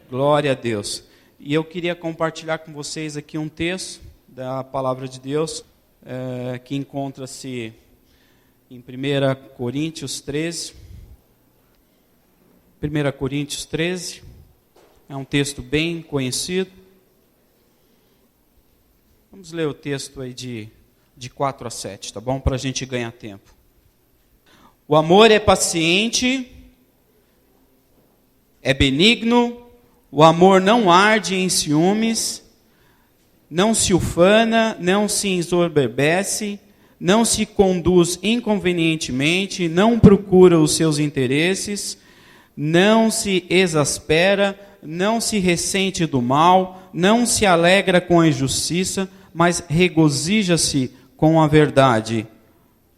Glória a Deus. E eu queria compartilhar com vocês aqui um texto da Palavra de Deus, que encontra-se em 1 Coríntios 13. 1 Coríntios 13, é um texto bem conhecido. Vamos ler o texto aí de 4 a 7, tá bom? Para a gente ganhar tempo. O amor é paciente, é benigno, o amor não arde em ciúmes, não se ufana, não se ensoberbece, não se conduz inconvenientemente, não procura os seus interesses, não se exaspera, não se ressente do mal, não se alegra com a injustiça, mas regozija-se com a verdade.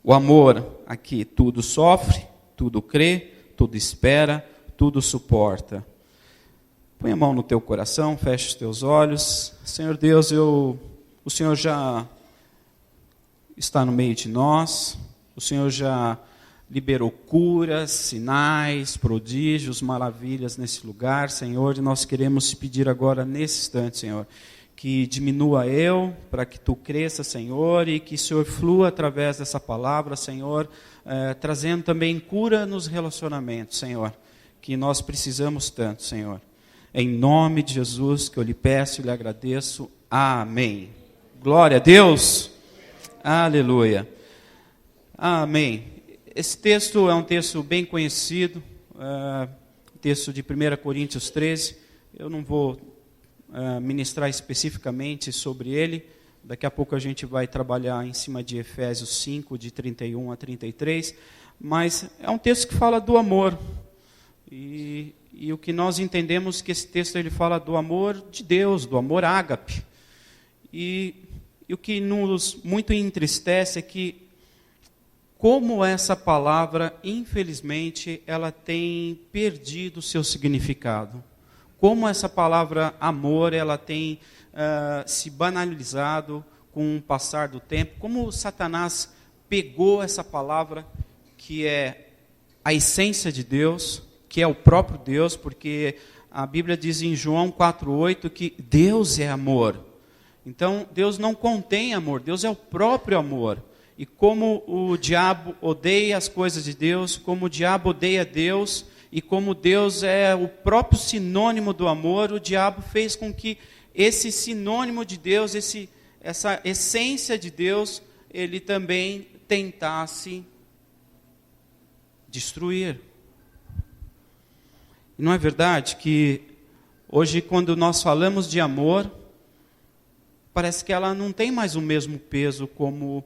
O amor, aqui, tudo sofre, tudo crê, tudo espera, tudo suporta. Põe a mão no teu coração, fecha os teus olhos. Senhor Deus, o Senhor já está no meio de nós, o Senhor já liberou curas, sinais, prodígios, maravilhas nesse lugar, Senhor, e nós queremos te pedir agora, nesse instante, Senhor, que diminua eu, para que tu cresça, Senhor, e que o Senhor flua através dessa palavra, Senhor, trazendo também cura nos relacionamentos, Senhor, que nós precisamos tanto, Senhor. Em nome de Jesus, que eu lhe peço e lhe agradeço. Amém. Glória a Deus. Aleluia. Amém. Esse texto é um texto bem conhecido, texto de 1 Coríntios 13. Eu não vou ministrar especificamente sobre ele. Daqui a pouco a gente vai trabalhar em cima de Efésios 5, de 31 a 33. Mas é um texto que fala do amor. E o que nós entendemos que esse texto ele fala do amor de Deus, do amor ágape. E o que nos muito entristece é que, como essa palavra, infelizmente, ela tem perdido o seu significado. Como essa palavra amor, ela tem se banalizado com o passar do tempo. Como Satanás pegou essa palavra, que é a essência de Deus, que é o próprio Deus, porque a Bíblia diz em João 4,8 que Deus é amor. Então, Deus não contém amor, Deus é o próprio amor. E como o diabo odeia as coisas de Deus, como o diabo odeia Deus, e como Deus é o próprio sinônimo do amor, o diabo fez com que esse sinônimo de Deus, essa essência de Deus, ele também tentasse destruir. E não é verdade que hoje, quando nós falamos de amor, parece que ela não tem mais o mesmo peso como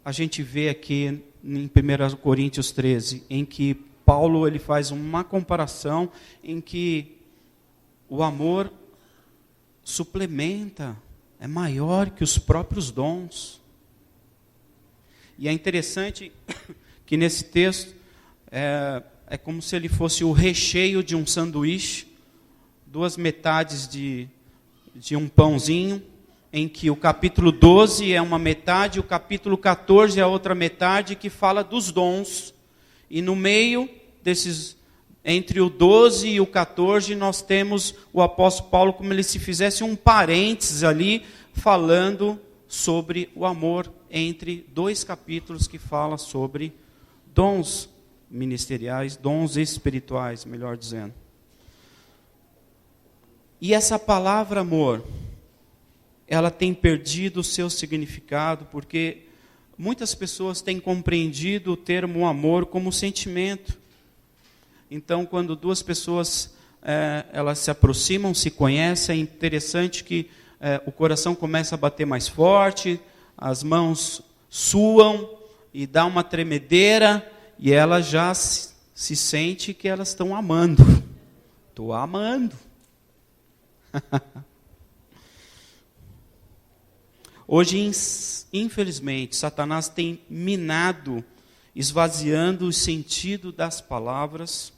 a gente vê aqui em 1 Coríntios 13, em que Paulo ele faz uma comparação em que o amor suplementa, é maior que os próprios dons. E é interessante que nesse texto é como se ele fosse o recheio de um sanduíche, duas metades de um pãozinho, em que o capítulo 12 é uma metade, o capítulo 14 é a outra metade, que fala dos dons. E no meio desses, entre o 12 e o 14, nós temos o apóstolo Paulo como ele se fizesse um parênteses ali, falando sobre o amor, entre dois capítulos que fala sobre dons ministeriais, dons espirituais, melhor dizendo. E essa palavra amor, ela tem perdido o seu significado, porque muitas pessoas têm compreendido o termo amor como sentimento. Então, quando duas pessoas elas se aproximam, se conhecem, é interessante que o coração começa a bater mais forte, as mãos suam e dá uma tremedeira, e ela já se sente que elas estão amando. Estou amando. Hoje, infelizmente, Satanás tem minado, esvaziando o sentido das palavras.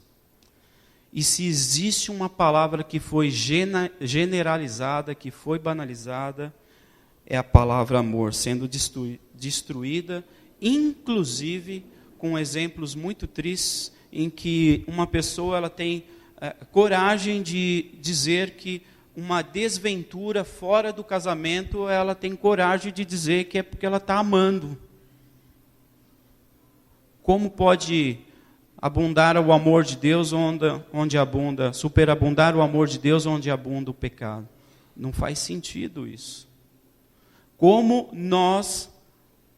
E se existe uma palavra que foi generalizada, que foi banalizada, é a palavra amor, sendo destruída, inclusive com exemplos muito tristes, em que uma pessoa ela tem coragem de dizer que uma desventura fora do casamento, ela tem coragem de dizer que é porque ela está amando. Como pode abundar o amor de Deus onde abunda, superabundar o amor de Deus onde abunda o pecado? Não faz sentido isso. Como nós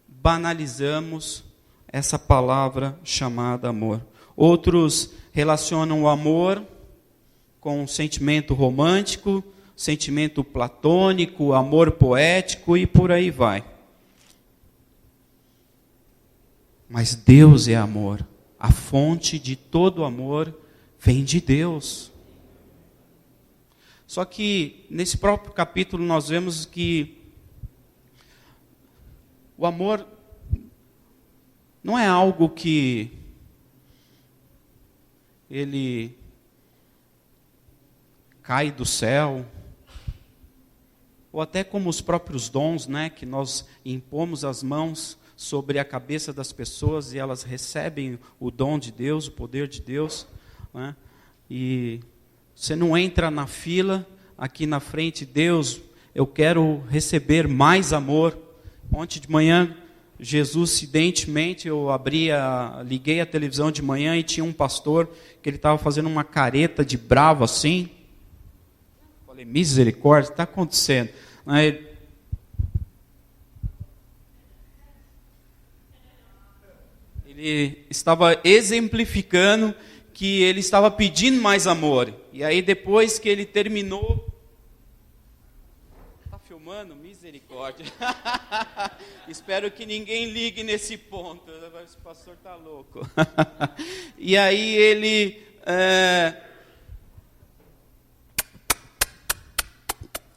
banalizamos essa palavra chamada amor? Outros relacionam o amor com sentimento romântico, sentimento platônico, amor poético e por aí vai. Mas Deus é amor. A fonte de todo amor vem de Deus. Só que nesse próprio capítulo nós vemos que o amor não é algo que ele cai do céu, ou até como os próprios dons, né, que nós impomos as mãos sobre a cabeça das pessoas e elas recebem o dom de Deus, o poder de Deus, né? E você não entra na fila aqui na frente, Deus, eu quero receber mais amor. Ontem de manhã, Jesus, acidentemente, eu liguei a televisão de manhã e tinha um pastor que ele estava fazendo uma careta de bravo assim. Falei, misericórdia, o que está acontecendo? Aí, ele estava exemplificando que ele estava pedindo mais amor. E aí depois que ele terminou... Está filmando? Misericórdia. Espero que ninguém ligue nesse ponto. Esse pastor está louco. E aí ele...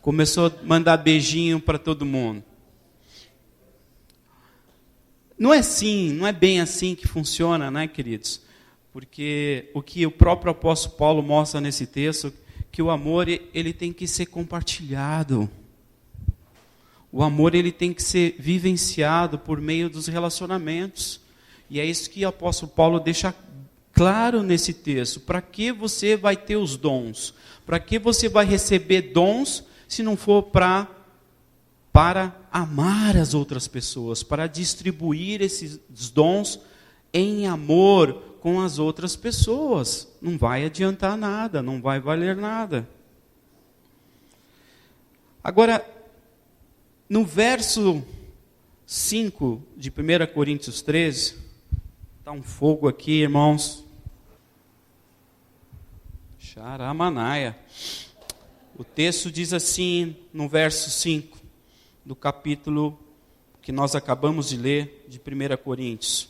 começou a mandar beijinho para todo mundo. Não é assim, não é bem assim que funciona, né, queridos? Porque o que o próprio apóstolo Paulo mostra nesse texto, que o amor ele tem que ser compartilhado. O amor ele tem que ser vivenciado por meio dos relacionamentos. E é isso que o apóstolo Paulo deixa claro nesse texto. Para que você vai ter os dons? Para que você vai receber dons se não for para amar as outras pessoas, para distribuir esses dons em amor com as outras pessoas? Não vai adiantar nada, não vai valer nada. Agora, no verso 5 de 1 Coríntios 13, está um fogo aqui, irmãos. Xaramanaia. O texto diz assim, no verso 5, do capítulo que nós acabamos de ler, de 1 Coríntios.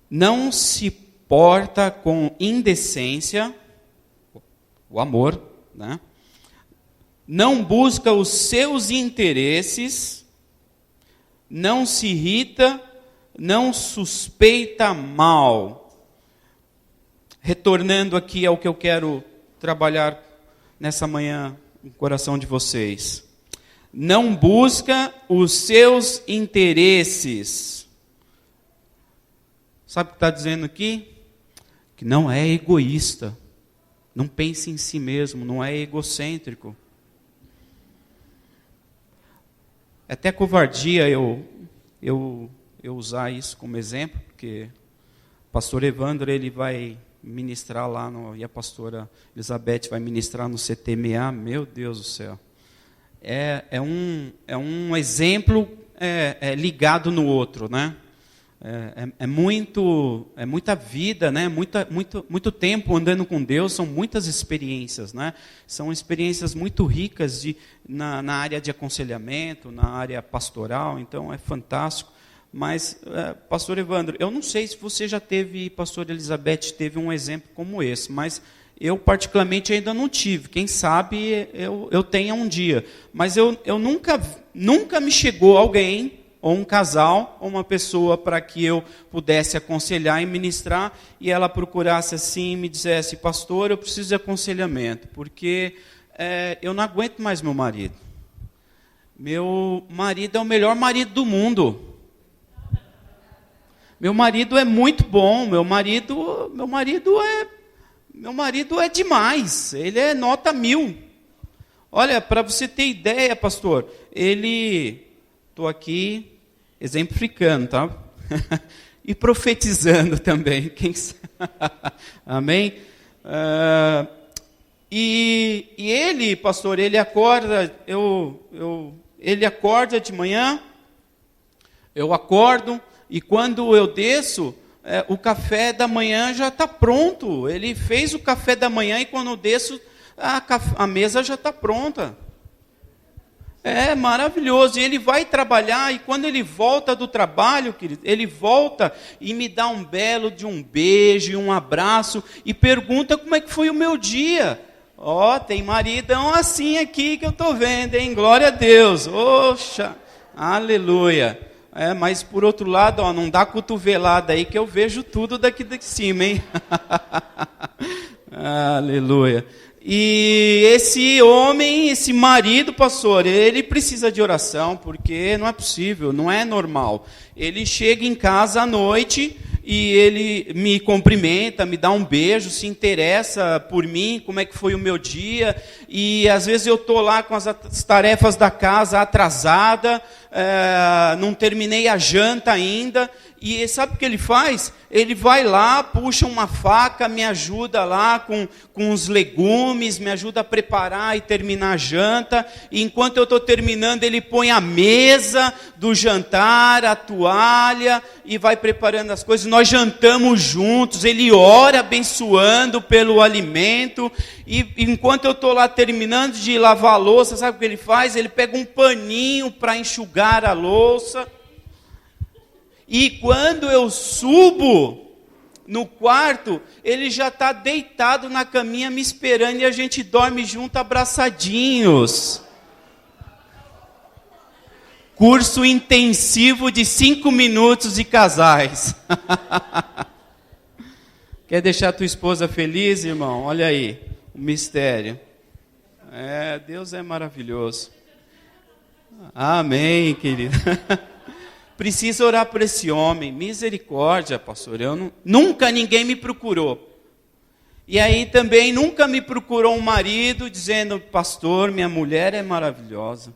Não se porta com indecência, o amor, né? Não busca os seus interesses, não se irrita, não suspeita mal. Retornando aqui ao que eu quero trabalhar nessa manhã no coração de vocês. Não busca os seus interesses. Sabe o que está dizendo aqui? Que não é egoísta. Não pense em si mesmo, não é egocêntrico. É até covardia eu usar isso como exemplo, porque o pastor Evandro ele vai ministrar lá, e a pastora Elizabeth vai ministrar no CTMA, meu Deus do céu. É um exemplo ligado no outro, né? É muita vida, né? Muito tempo andando com Deus, são muitas experiências, né? São experiências muito ricas na área de aconselhamento, na área pastoral, então é fantástico. Mas, pastor Evandro, eu não sei se você já teve, pastor Elizabeth, teve um exemplo como esse, mas eu particularmente ainda não tive. Quem sabe eu tenha um dia. Mas eu nunca me chegou alguém, ou um casal, ou uma pessoa para que eu pudesse aconselhar e ministrar, e ela procurasse assim e me dissesse, pastor, eu preciso de aconselhamento, porque eu não aguento mais meu marido. Meu marido é o melhor marido do mundo. Meu marido é muito bom, meu marido Meu marido é demais, ele é nota 1000. Olha, para você ter ideia, pastor, estou aqui exemplificando, tá? E profetizando também, quem sabe? Amém? E ele, pastor, ele acorda, ele acorda de manhã, eu acordo, e quando eu desço, o café da manhã já está pronto. Ele fez o café da manhã e quando eu desço, a mesa já está pronta. É maravilhoso. E ele vai trabalhar e quando ele volta do trabalho, querido, ele volta e me dá um belo de um beijo e um abraço e pergunta como é que foi o meu dia. Tem maridão assim aqui que eu estou vendo, hein? Glória a Deus. Oxa, aleluia. Mas por outro lado, não dá cotovelada aí que eu vejo tudo daqui de cima, hein? Aleluia. E esse homem, esse marido, pastor, ele precisa de oração, porque não é possível, não é normal. Ele chega em casa à noite e ele me cumprimenta, me dá um beijo, se interessa por mim, como é que foi o meu dia. E às vezes eu estou lá com as tarefas da casa atrasada, não terminei a janta ainda. E sabe o que ele faz? Ele vai lá, puxa uma faca, me ajuda lá com os legumes, me ajuda a preparar e terminar a janta. E enquanto eu estou terminando, ele põe a mesa do jantar, a toalha, e vai preparando as coisas. Nós jantamos juntos, ele ora abençoando pelo alimento. E enquanto eu estou lá terminando de lavar a louça, sabe o que ele faz? Ele pega um paninho para enxugar a louça. E quando eu subo no quarto, ele já está deitado na caminha me esperando e a gente dorme junto abraçadinhos. Curso intensivo de 5 minutos de casais. Quer deixar tua esposa feliz, irmão? Olha aí, o mistério. Deus é maravilhoso. Amém, querido. Precisa orar por esse homem. Misericórdia, pastor. Nunca ninguém me procurou. E aí também nunca me procurou um marido dizendo, pastor, minha mulher é maravilhosa.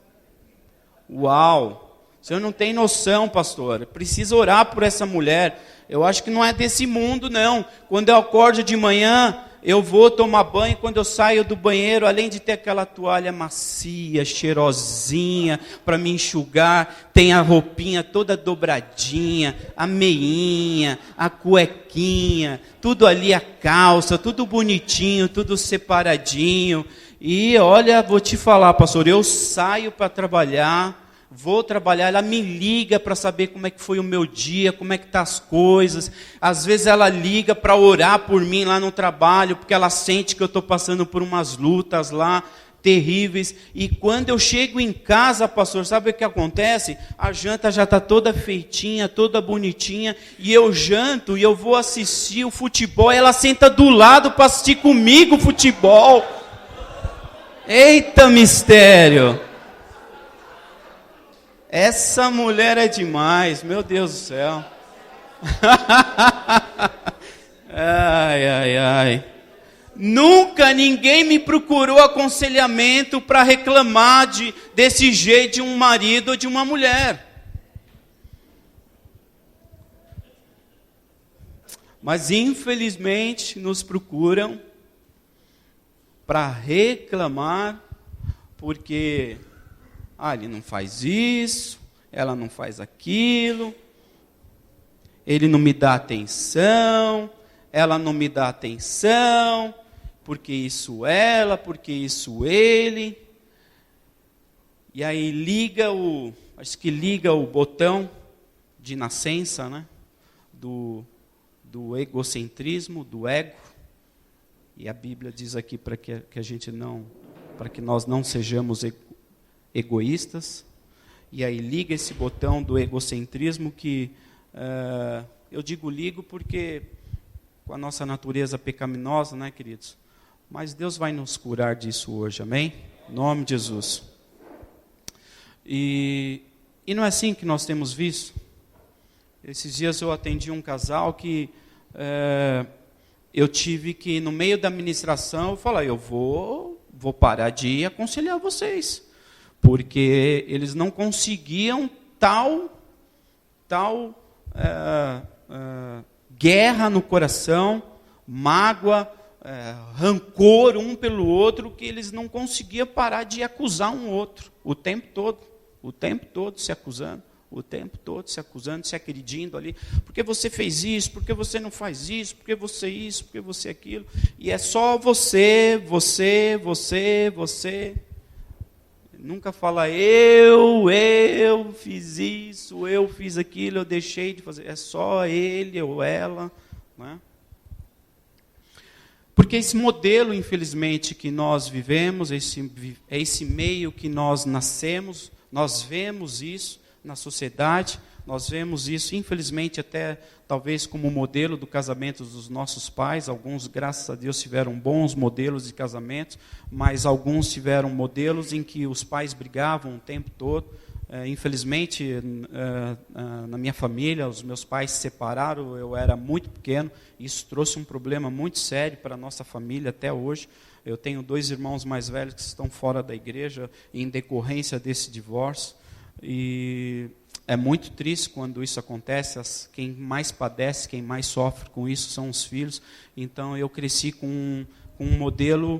Uau! O senhor não tem noção, pastor. Precisa orar por essa mulher. Eu acho que não é desse mundo, não. Quando eu acordo de manhã, eu vou tomar banho, quando eu saio do banheiro, além de ter aquela toalha macia, cheirosinha, para me enxugar, tem a roupinha toda dobradinha, a meinha, a cuequinha, tudo ali, a calça, tudo bonitinho, tudo separadinho. E olha, vou te falar, pastor, eu saio para trabalhar, vou trabalhar, ela me liga para saber como é que foi o meu dia, como é que tá as coisas. Às vezes ela liga para orar por mim lá no trabalho, porque ela sente que eu estou passando por umas lutas lá terríveis. E quando eu chego em casa, pastor, sabe o que acontece? A janta já está toda feitinha, toda bonitinha, e eu janto e eu vou assistir o futebol, e ela senta do lado para assistir comigo o futebol. Eita mistério! Essa mulher é demais, meu Deus do céu. Ai, ai, ai. Nunca ninguém me procurou aconselhamento para reclamar desse jeito de um marido ou de uma mulher. Mas infelizmente nos procuram para reclamar, porque ele não faz isso, ela não faz aquilo, ele não me dá atenção, ela não me dá atenção, porque isso ela, porque isso ele. E aí acho que liga o botão de nascença, né? Do egocentrismo, do ego. E a Bíblia diz aqui para que nós não sejamos egoístas. E aí liga esse botão do egocentrismo que eu ligo porque com a nossa natureza pecaminosa, né, queridos? Mas Deus vai nos curar disso hoje, amém? Em nome de Jesus. E não é assim que nós temos visto. Esses dias eu atendi um casal que eu tive que, no meio da ministração, falar, eu vou parar de aconselhar vocês, porque eles não conseguiam tal guerra no coração, mágoa, rancor um pelo outro, que eles não conseguiam parar de acusar um outro, o tempo todo se acusando, se agredindo ali, porque você fez isso, porque você não faz isso, porque você aquilo, e é só você, nunca fala eu fiz isso, eu fiz aquilo, eu deixei de fazer, é só ele ou ela, né? Porque esse modelo, infelizmente, que nós vivemos, esse meio que nós nascemos, nós vemos isso na sociedade, nós vemos isso, infelizmente, até talvez como modelo do casamento dos nossos pais. Alguns, graças a Deus, tiveram bons modelos de casamento, mas alguns tiveram modelos em que os pais brigavam o tempo todo. Infelizmente, na minha família, os meus pais se separaram, eu era muito pequeno, isso trouxe um problema muito sério para a nossa família até hoje. Eu tenho 2 irmãos mais velhos que estão fora da igreja em decorrência desse divórcio, e é muito triste quando isso acontece. Quem mais padece, quem mais sofre com isso são os filhos. Então eu cresci com um modelo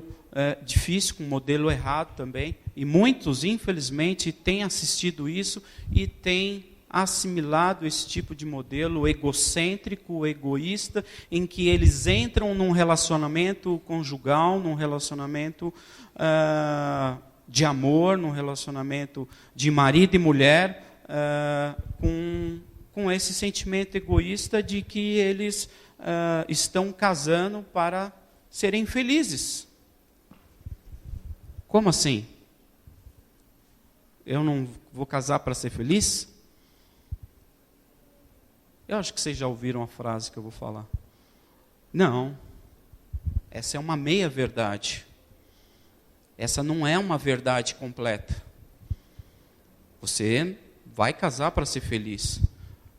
difícil, com um modelo errado também, e muitos, infelizmente, têm assistido isso e têm assimilado esse tipo de modelo egocêntrico, egoísta, em que eles entram num relacionamento conjugal, num relacionamento de amor, num relacionamento de marido e mulher, com esse sentimento egoísta de que eles estão casando para serem felizes. Como assim? Eu não vou casar para ser feliz? Eu acho que vocês já ouviram a frase que eu vou falar. Não. Essa é uma meia-verdade. Essa não é uma verdade completa. Você vai casar para ser feliz,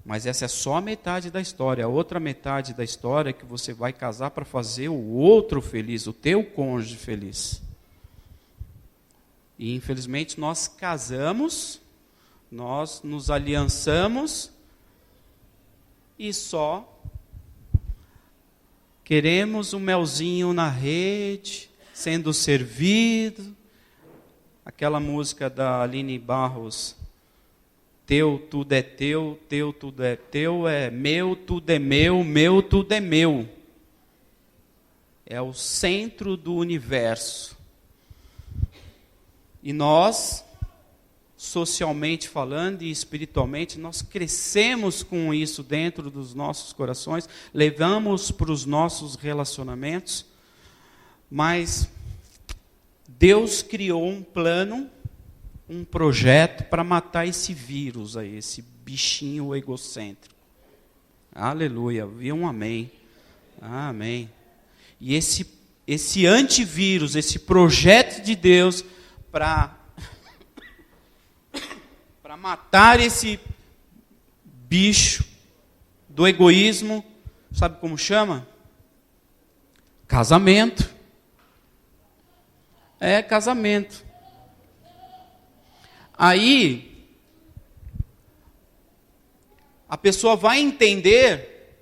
mas essa é só a metade da história. A outra metade da história é que você vai casar para fazer o outro feliz, o teu cônjuge feliz. E infelizmente nós casamos, nós nos aliançamos e só queremos o melzinho na rede, sendo servido. Aquela música da Aline Barros, teu tudo é teu tudo é teu, é meu tudo é meu tudo é meu. É o centro do universo. E nós, socialmente falando e espiritualmente, nós crescemos com isso dentro dos nossos corações, levamos para os nossos relacionamentos, mas Deus criou um plano, um projeto para matar esse vírus aí, esse bichinho egocêntrico. Aleluia, viu um amém. Amém. E esse antivírus, esse projeto de Deus para matar esse bicho do egoísmo, sabe como chama? Casamento. É casamento. Aí, a pessoa vai entender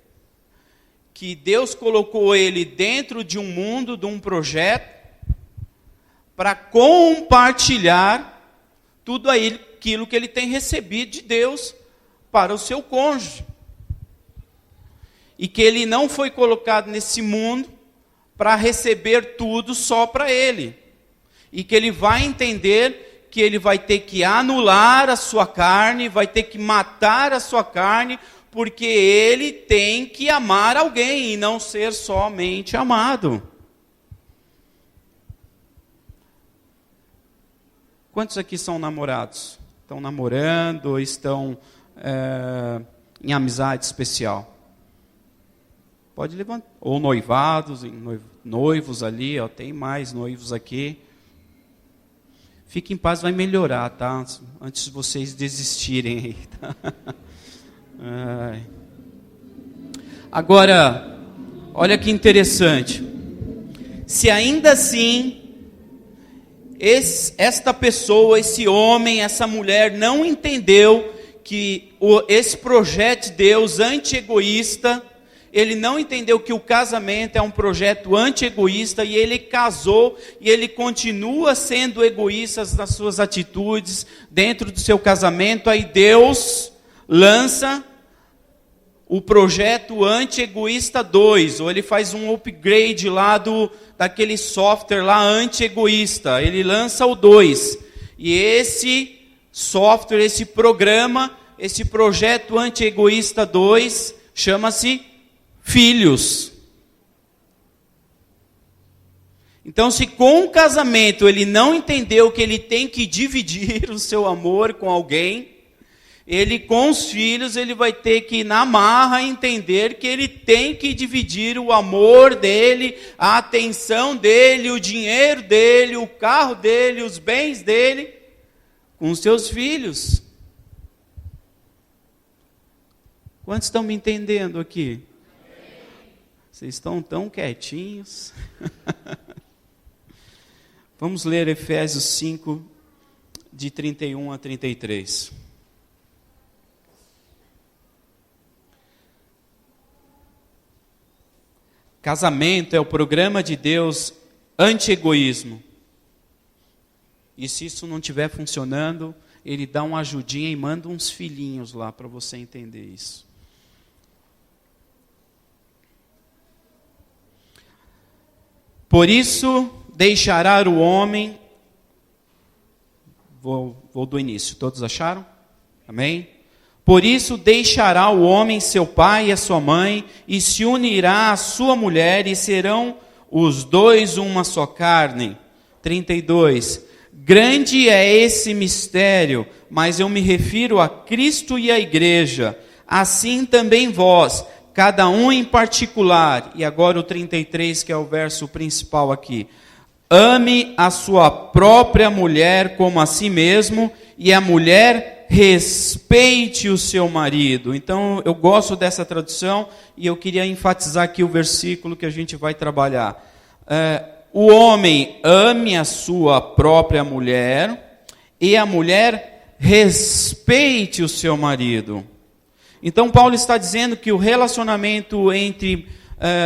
que Deus colocou ele dentro de um mundo, de um projeto, para compartilhar tudo aquilo que ele tem recebido de Deus para o seu cônjuge. E que ele não foi colocado nesse mundo para receber tudo só para ele. E que ele vai entender que ele vai ter que anular a sua carne, vai ter que matar a sua carne, porque ele tem que amar alguém e não ser somente amado. Quantos aqui são namorados? Estão namorando ou estão em amizade especial? Pode levantar. Ou noivados, noivos ali, ó, tem mais noivos aqui. Fique em paz, vai melhorar, tá? Antes de vocês desistirem aí, tá? Agora, olha que interessante. Se ainda assim, esta pessoa, esse homem, essa mulher não entendeu que esse projeto de Deus anti-egoísta, ele não entendeu que o casamento é um projeto anti-egoísta, e ele casou, e ele continua sendo egoísta nas suas atitudes, dentro do seu casamento, aí Deus lança o projeto anti-egoísta 2, ou ele faz um upgrade lá daquele software lá anti-egoísta, ele lança o 2, e esse software, esse programa, esse projeto anti-egoísta 2, chama-se filhos. Então, se com o casamento ele não entendeu que ele tem que dividir o seu amor com alguém, ele com os filhos, ele vai ter que, na marra, entender que ele tem que dividir o amor dele, a atenção dele, o dinheiro dele, o carro dele, os bens dele, com os seus filhos. Quantos estão me entendendo aqui? Vocês estão tão quietinhos. Vamos ler Efésios 5, de 31 a 33. Casamento é o programa de Deus anti-egoísmo. E se isso não estiver funcionando, ele dá uma ajudinha e manda uns filhinhos lá para você entender isso. Por isso deixará o homem... Vou do início, todos acharam? Amém? Por isso deixará o homem seu pai e a sua mãe, e se unirá à sua mulher, e serão os dois uma só carne. 32. Grande é esse mistério, mas eu me refiro a Cristo e à igreja. Assim também vós, cada um em particular. E agora o 33, que é o verso principal aqui. Ame a sua própria mulher como a si mesmo, e a mulher respeite o seu marido. Então, eu gosto dessa tradução, e eu queria enfatizar aqui o versículo que a gente vai trabalhar. O homem ame a sua própria mulher, e a mulher respeite o seu marido. Então, Paulo está dizendo que o relacionamento entre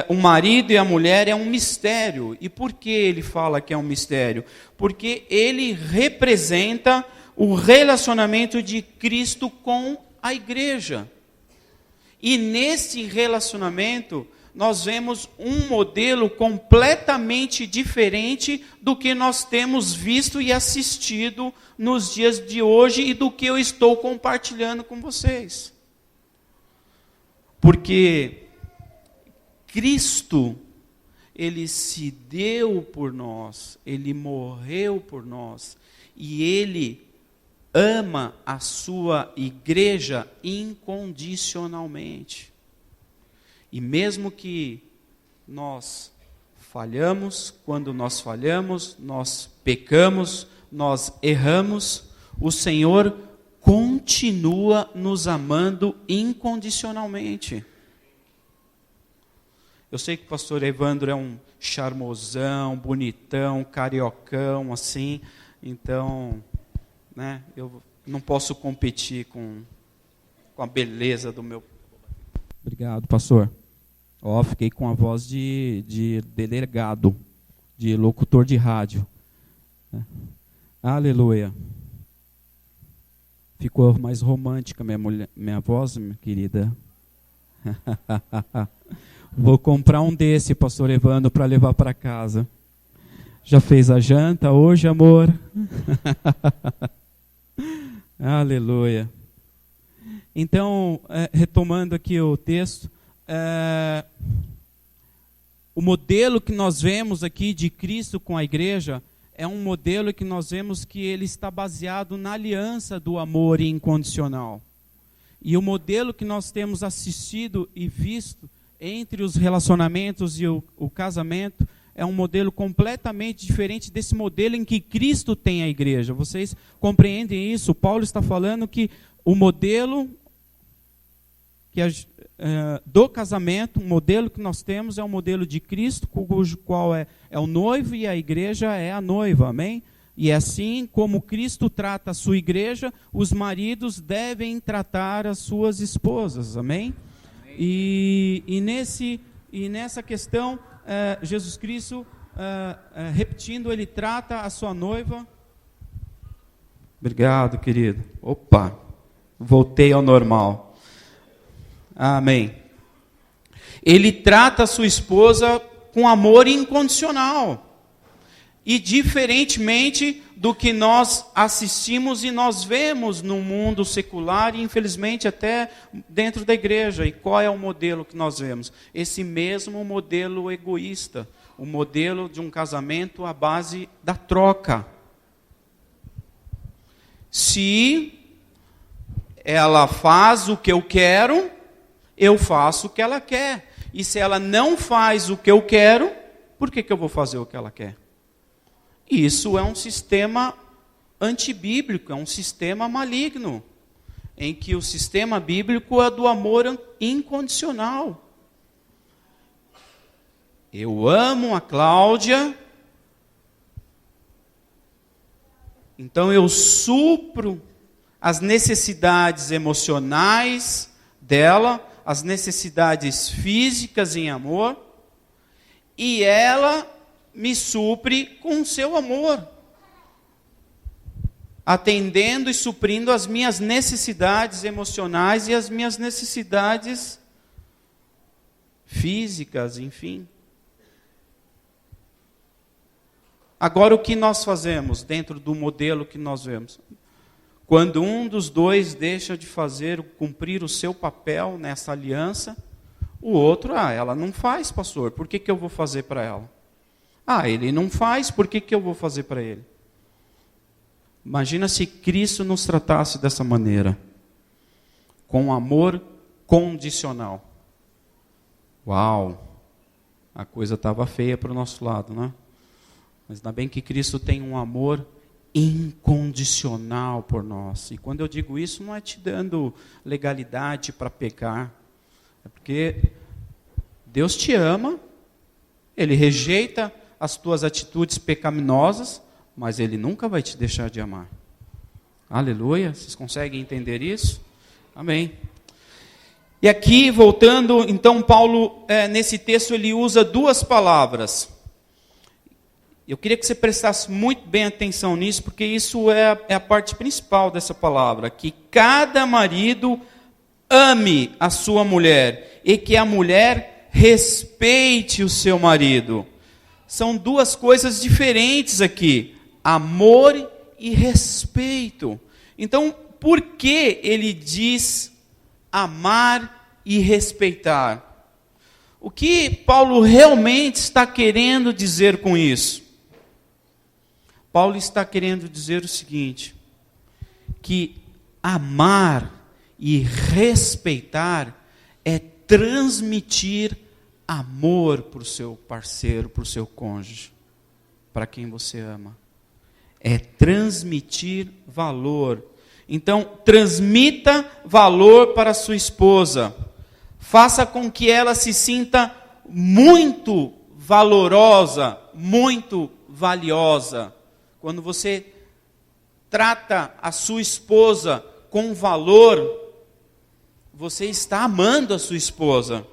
o marido e a mulher é um mistério. E por que ele fala que é um mistério? Porque ele representa o relacionamento de Cristo com a igreja. E nesse relacionamento, nós vemos um modelo completamente diferente do que nós temos visto e assistido nos dias de hoje e do que eu estou compartilhando com vocês. Porque Cristo, ele se deu por nós, ele morreu por nós, e ele ama a sua igreja incondicionalmente. E mesmo que nós falhamos, quando nós falhamos, nós pecamos, nós erramos, o Senhor continua nos amando incondicionalmente. Eu sei que o pastor Evandro é um charmosão, bonitão, cariocão, assim, então, né, eu não posso competir com a beleza do meu... Obrigado, pastor. Fiquei com a voz de delegado, de locutor de rádio. Aleluia. Ficou mais romântica minha voz, minha querida. Vou comprar um desse, pastor Evandro, para levar para casa. Já fez a janta hoje, amor? Aleluia. Então, retomando aqui o texto, o modelo que nós vemos aqui de Cristo com a igreja é um modelo que nós vemos que ele está baseado na aliança do amor incondicional. E o modelo que nós temos assistido e visto entre os relacionamentos e o casamento é um modelo completamente diferente desse modelo em que Cristo tem a igreja. Vocês compreendem isso? Paulo está falando que o modelo do casamento, o modelo que nós temos é o modelo de Cristo, cujo qual é o noivo e a igreja é a noiva, amém? E assim como Cristo trata a sua igreja, os maridos devem tratar as suas esposas, amém? E nessa questão, Jesus Cristo, repetindo, ele trata a sua noiva. Obrigado, querido. Opa, voltei ao normal. Amém. Ele trata a sua esposa com amor incondicional. E diferentemente do que nós assistimos e nós vemos no mundo secular e infelizmente até dentro da igreja. E qual é o modelo que nós vemos? Esse mesmo modelo egoísta, o modelo de um casamento à base da troca. Se ela faz o que eu quero, eu faço o que ela quer. E se ela não faz o que eu quero, por que eu vou fazer o que ela quer? Isso é um sistema antibíblico, é um sistema maligno, em que o sistema bíblico é do amor incondicional. Eu amo a Cláudia, então eu supro as necessidades emocionais dela, as necessidades físicas em amor, e ela me supre com o seu amor, atendendo e suprindo as minhas necessidades emocionais e as minhas necessidades físicas, enfim. Agora, o que nós fazemos dentro do modelo que nós vemos? Quando um dos dois deixa de cumprir o seu papel nessa aliança, o outro, ela não faz, pastor, por que eu vou fazer para ela? Ele não faz, por que eu vou fazer para ele? Imagina se Cristo nos tratasse dessa maneira, com amor condicional. Uau, a coisa estava feia para o nosso lado, né? Mas ainda bem que Cristo tem um amor incondicional por nós. E quando eu digo isso, não é te dando legalidade para pecar, é porque Deus te ama, Ele rejeita as tuas atitudes pecaminosas, mas Ele nunca vai te deixar de amar. Aleluia, vocês conseguem entender isso? Amém. E aqui, voltando, então Paulo, nesse texto, ele usa duas palavras. Eu queria que você prestasse muito bem atenção nisso, porque isso é a parte principal dessa palavra, que cada marido ame a sua mulher, e que a mulher respeite o seu marido. São duas coisas diferentes aqui, amor e respeito. Então, por que ele diz amar e respeitar? O que Paulo realmente está querendo dizer com isso? Paulo está querendo dizer o seguinte, que amar e respeitar é transmitir amor para o seu parceiro, para o seu cônjuge, para quem você ama. É transmitir valor. Então, transmita valor para a sua esposa. Faça com que ela se sinta muito valorosa, muito valiosa. Quando você trata a sua esposa com valor, você está amando a sua esposa.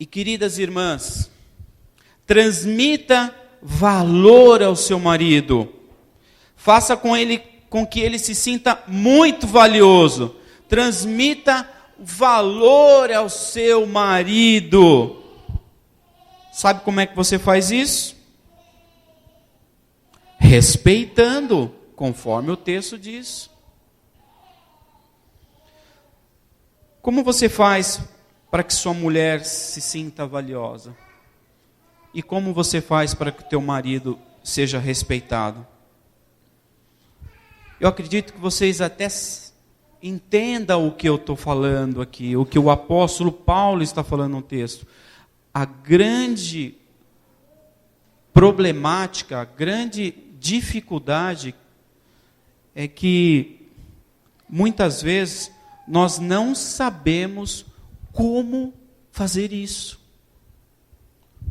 E queridas irmãs, transmita valor ao seu marido. Faça com que ele se sinta muito valioso. Transmita valor ao seu marido. Sabe como é que você faz isso? Respeitando, conforme o texto diz. Como você faz para que sua mulher se sinta valiosa? E como você faz para que o teu marido seja respeitado? Eu acredito que vocês até entendam o que eu estou falando aqui, o que o apóstolo Paulo está falando no texto. A grande problemática, a grande dificuldade é que muitas vezes nós não sabemos como fazer isso.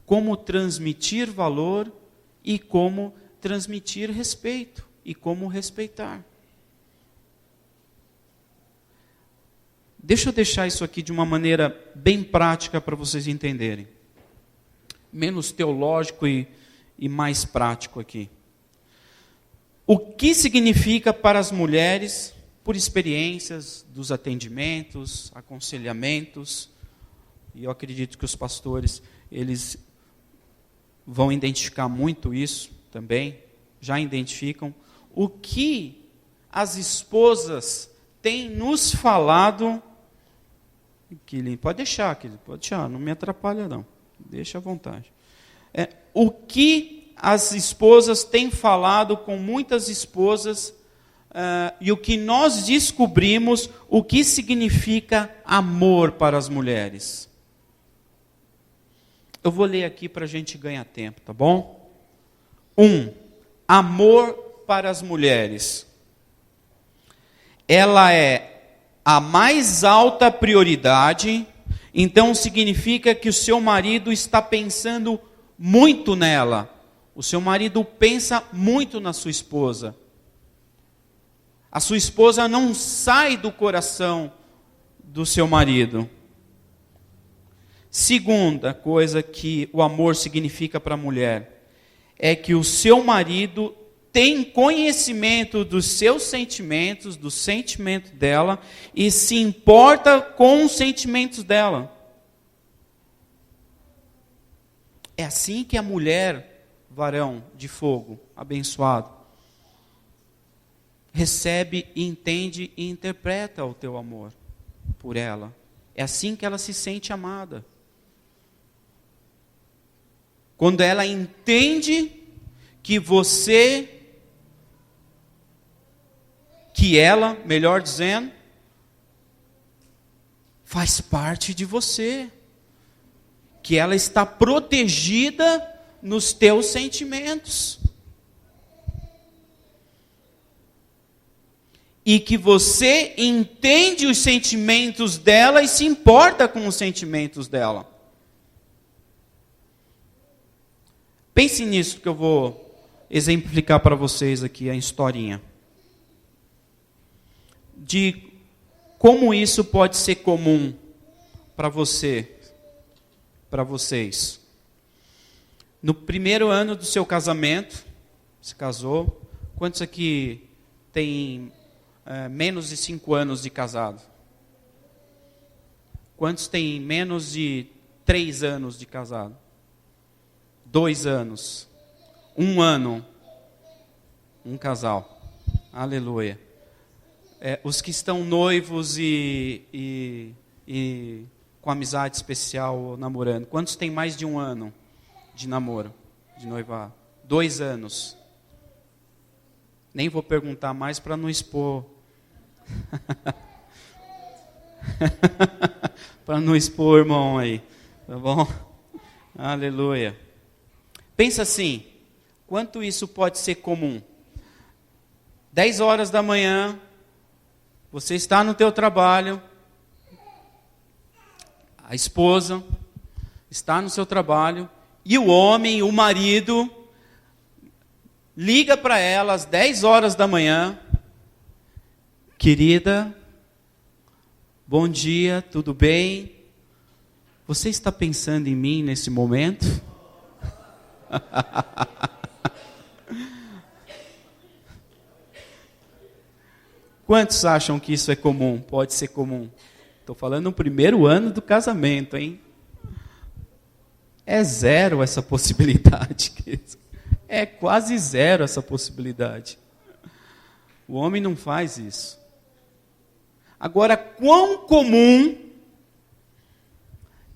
Como transmitir valor e como transmitir respeito e como respeitar. Deixa eu deixar isso aqui de uma maneira bem prática para vocês entenderem. Menos teológico e mais prático aqui. O que significa para as mulheres, por experiências dos atendimentos, aconselhamentos, e eu acredito que os pastores, eles vão identificar muito isso também, já identificam, o que as esposas têm nos falado, pode deixar, não me atrapalha não, deixa à vontade. O que as esposas têm falado com muitas esposas, e o que nós descobrimos, o que significa amor para as mulheres. Eu vou ler aqui para a gente ganhar tempo, tá bom? 1. Amor para as mulheres. Ela é a mais alta prioridade, então significa que o seu marido está pensando muito nela. O seu marido pensa muito na sua esposa. A sua esposa não sai do coração do seu marido. Segunda coisa que o amor significa para a mulher é que o seu marido tem conhecimento dos seus sentimentos, do sentimento dela, e se importa com os sentimentos dela. É assim que a mulher, varão de fogo, abençoado, recebe, entende e interpreta o teu amor por ela. É assim que ela se sente amada. Quando ela entende que ela, melhor dizendo, faz parte de você. Que ela está protegida nos teus sentimentos. E que você entende os sentimentos dela e se importa com os sentimentos dela. Pense nisso que eu vou exemplificar para vocês aqui a historinha. De como isso pode ser comum para você, para vocês. No primeiro ano do seu casamento, se casou, quantos aqui tem menos de 5 anos de casado? Quantos têm menos de 3 anos de casado? 2 anos, 1 ano, um casal, aleluia. Os que estão noivos e com amizade especial ou namorando, quantos têm mais de 1 ano de namoro, de noivado? 2 anos. Nem vou perguntar mais para não expor. Para não expor o irmão aí, tá bom? Aleluia. Pensa assim, quanto isso pode ser comum? 10 horas da manhã, você está no teu trabalho, a esposa está no seu trabalho, e o homem, o marido, liga para ela às 10 horas da manhã, querida, bom dia, tudo bem? Você está pensando em mim nesse momento? Quantos acham que isso é comum? Pode ser comum. Estou falando no primeiro ano do casamento, hein? É zero essa possibilidade. É quase zero essa possibilidade. O homem não faz isso. Agora, quão comum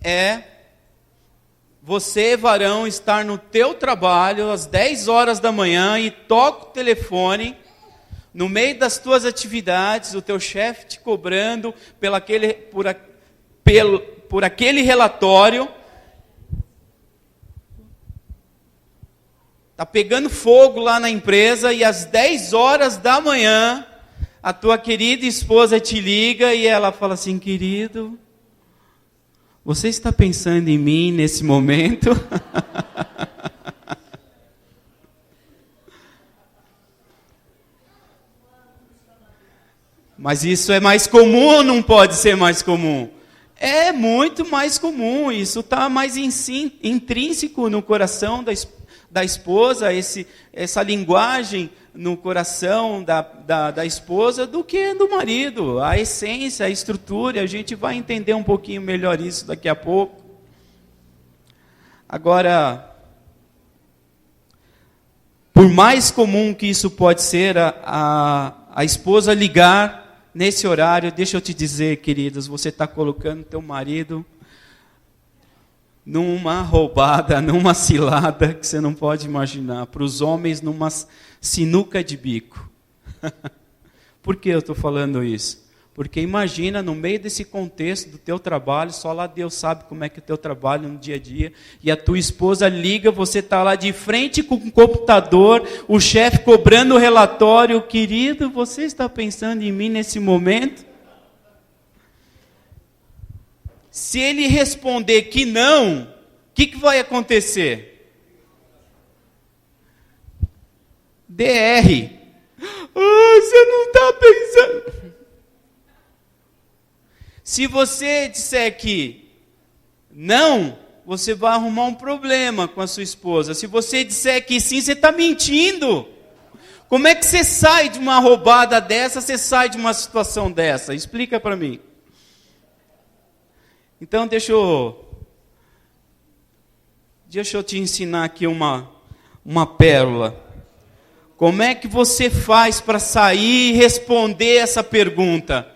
é você, varão, estar no teu trabalho às 10 horas da manhã e toca o telefone, no meio das tuas atividades, o teu chefe te cobrando por aquele relatório, está pegando fogo lá na empresa e às 10 horas da manhã a tua querida esposa te liga e ela fala assim: querido, você está pensando em mim nesse momento? Mas isso é mais comum ou não pode ser mais comum? É muito mais comum, isso está mais intrínseco no coração da esposa, essa linguagem no coração da esposa do que do marido. A essência, a estrutura, a gente vai entender um pouquinho melhor isso daqui a pouco. Agora, por mais comum que isso pode ser, a esposa ligar nesse horário, deixa eu te dizer, queridos, você está colocando teu marido numa roubada, numa cilada que você não pode imaginar. Para os homens, numa sinuca de bico. Por que eu estou falando isso? Porque imagina, no meio desse contexto do teu trabalho, só lá Deus sabe como é que é o teu trabalho no dia a dia, e a tua esposa liga, você está lá de frente com o computador, o chefe cobrando o relatório: querido, você está pensando em mim nesse momento? Se ele responder que não, o que vai acontecer? DR. Você não está pensando. Se você disser que não, você vai arrumar um problema com a sua esposa. Se você disser que sim, você está mentindo. Como é que você sai de uma roubada dessa, você sai de uma situação dessa? Explica para mim. Então, deixa eu te ensinar aqui uma pérola. Como é que você faz para sair e responder essa pergunta?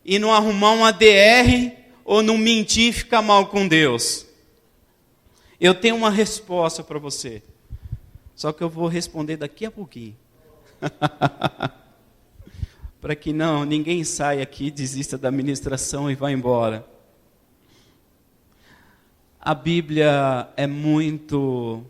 E não arrumar uma DR ou não mentir e ficar mal com Deus? Eu tenho uma resposta para você. Só que eu vou responder daqui a pouquinho. Para que ninguém saia aqui, desista da ministração e vá embora. A Bíblia é muito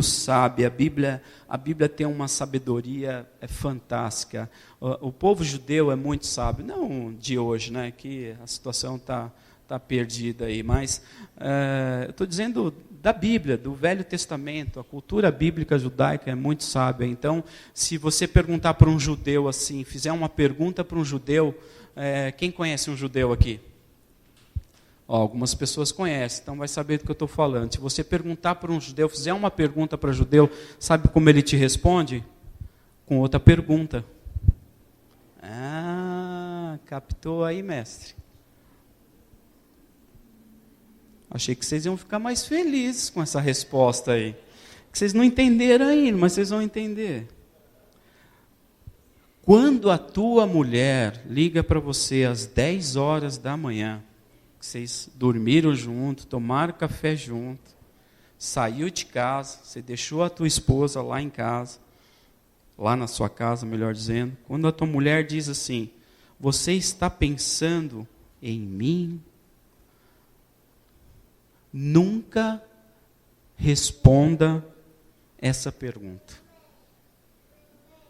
sábia. A Bíblia tem uma sabedoria fantástica. O povo judeu é muito sábio, não de hoje, né, que a situação está perdida aí, mas eu estou dizendo da Bíblia, do Velho Testamento. A cultura bíblica judaica é muito sábia. Então, se você perguntar para um judeu assim, fizer uma pergunta para um judeu, quem conhece um judeu aqui? Algumas pessoas conhecem, então vai saber do que eu estou falando. Se você perguntar para um judeu, fizer uma pergunta para judeu, sabe como ele te responde? Com outra pergunta. Ah, captou aí, mestre? Achei que vocês iam ficar mais felizes com essa resposta aí. Que vocês não entenderam ainda, mas vocês vão entender. Quando a tua mulher liga para você às 10 horas da manhã, vocês dormiram junto, tomaram café junto, saiu de casa, você deixou a tua esposa lá em casa, lá na sua casa, melhor dizendo. Quando a tua mulher diz assim: você está pensando em mim? Nunca responda essa pergunta.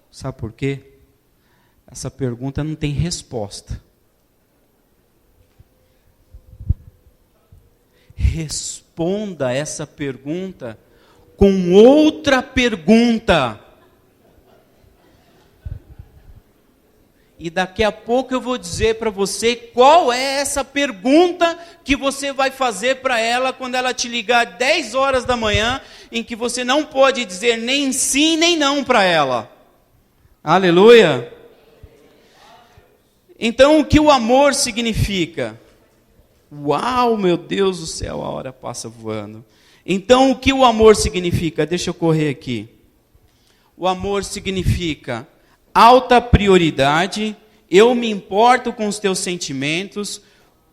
Sabe por quê? Essa pergunta não tem resposta. Responda essa pergunta com outra pergunta. E daqui a pouco eu vou dizer para você qual é essa pergunta que você vai fazer para ela quando ela te ligar 10 horas da manhã, em que você não pode dizer nem sim nem não para ela. Aleluia! Então, o que o amor significa? Uau, meu Deus do céu, a hora passa voando. Então, o que o amor significa? Deixa eu correr aqui. O amor significa alta prioridade, eu me importo com os teus sentimentos.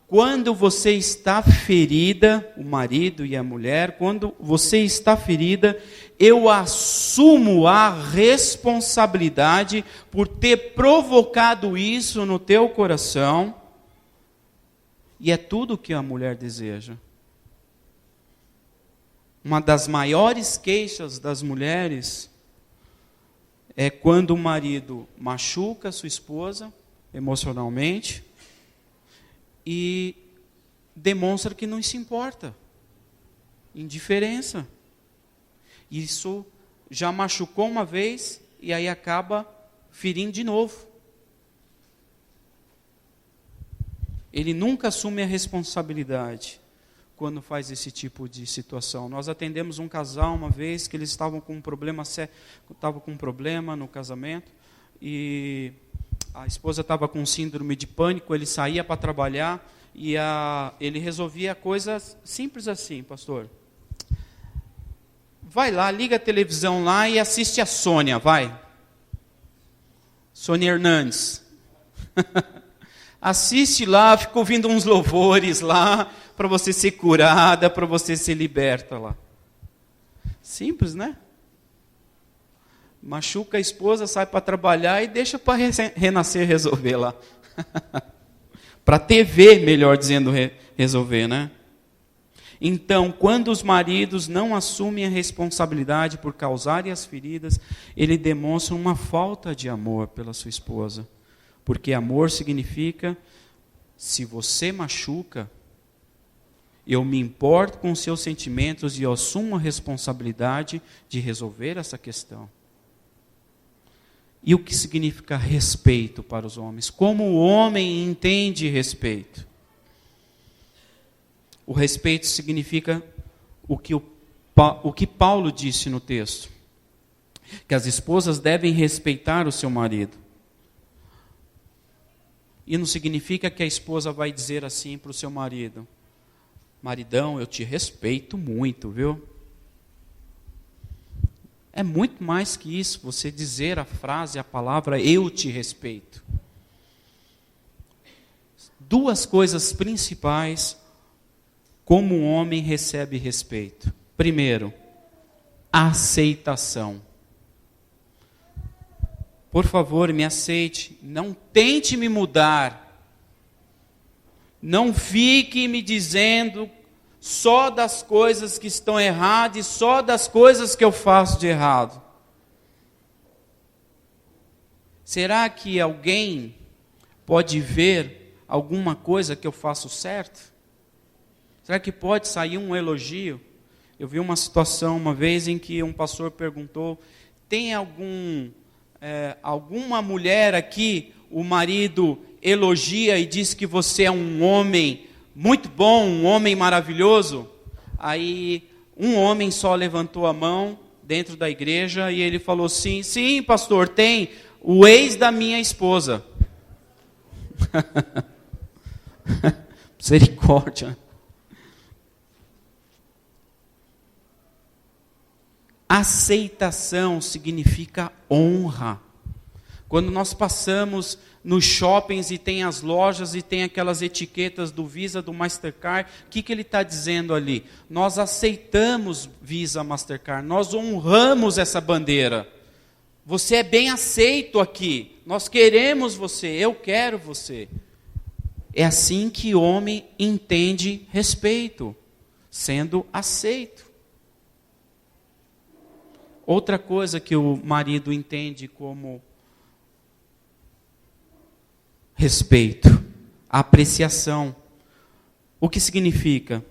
Quando você está ferida, o marido e a mulher, quando você está ferida, eu assumo a responsabilidade por ter provocado isso no teu coração. E é tudo o que a mulher deseja. Uma das maiores queixas das mulheres é quando o marido machuca a sua esposa emocionalmente e demonstra que não se importa. Indiferença. Isso já machucou uma vez e aí acaba ferindo de novo. Ele nunca assume a responsabilidade quando faz esse tipo de situação. Nós atendemos um casal uma vez que eles estavam com um problema no casamento e a esposa estava com síndrome de pânico, ele saía para trabalhar e ele resolvia coisas simples assim, pastor. Vai lá, liga a televisão lá e assiste a Sônia, vai. Sônia Hernandes. Assiste lá, fica ouvindo uns louvores lá, para você ser curada, para você ser liberta lá. Simples, né? Machuca a esposa, sai para trabalhar e deixa para renascer resolver lá. Para a TV, melhor dizendo, resolver, né? Então, quando os maridos não assumem a responsabilidade por causarem as feridas, ele demonstra uma falta de amor pela sua esposa. Porque amor significa, se você machuca, eu me importo com os seus sentimentos e eu assumo a responsabilidade de resolver essa questão. E o que significa respeito para os homens? Como o homem entende respeito? O respeito significa o que Paulo disse no texto, que as esposas devem respeitar o seu marido. E não significa que a esposa vai dizer assim para o seu marido: maridão, eu te respeito muito, viu? É muito mais que isso, você dizer a frase, a palavra, eu te respeito. Duas coisas principais como um homem recebe respeito. Primeiro, aceitação. Por favor, me aceite, não tente me mudar. Não fique me dizendo só das coisas que estão erradas e só das coisas que eu faço de errado. Será que alguém pode ver alguma coisa que eu faço certo? Será que pode sair um elogio? Eu vi uma situação uma vez em que um pastor perguntou: tem alguma mulher aqui, o marido elogia e diz que você é um homem muito bom, um homem maravilhoso? Aí um homem só levantou a mão dentro da igreja e ele falou: sim, pastor, tem o ex da minha esposa. Misericórdia. Aceitação significa honra. Quando nós passamos nos shoppings e tem as lojas e tem aquelas etiquetas do Visa, do Mastercard, o que ele está dizendo ali? Nós aceitamos Visa, Mastercard, nós honramos essa bandeira. Você é bem aceito aqui, nós queremos você, eu quero você. É assim que o homem entende respeito, sendo aceito. Outra coisa que o marido entende como respeito, apreciação. O que significa?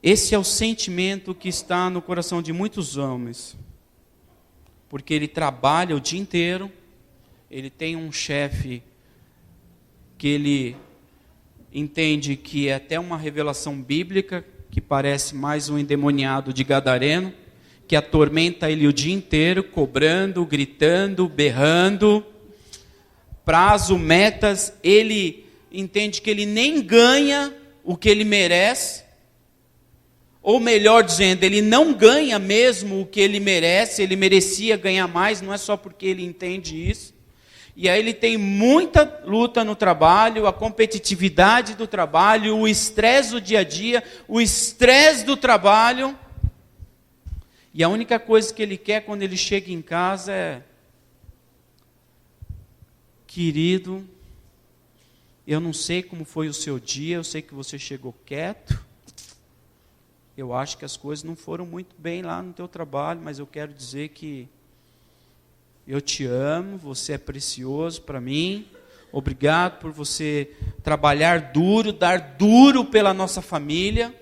Esse é o sentimento que está no coração de muitos homens, porque ele trabalha o dia inteiro, ele tem um chefe que ele entende que é até uma revelação bíblica, que parece mais um endemoniado de gadareno, que atormenta ele o dia inteiro, cobrando, gritando, berrando, prazo, metas, ele entende que ele nem ganha o que ele merece, ou melhor dizendo, ele não ganha mesmo o que ele merece, ele merecia ganhar mais, não é só porque ele entende isso. E aí ele tem muita luta no trabalho, a competitividade do trabalho, o estresse do dia a dia, o estresse do trabalho. E a única coisa que ele quer quando ele chega em casa é: querido, eu não sei como foi o seu dia, eu sei que você chegou quieto, eu acho que as coisas não foram muito bem lá no teu trabalho, mas eu quero dizer que eu te amo, você é precioso para mim. Obrigado por você trabalhar duro, dar duro pela nossa família.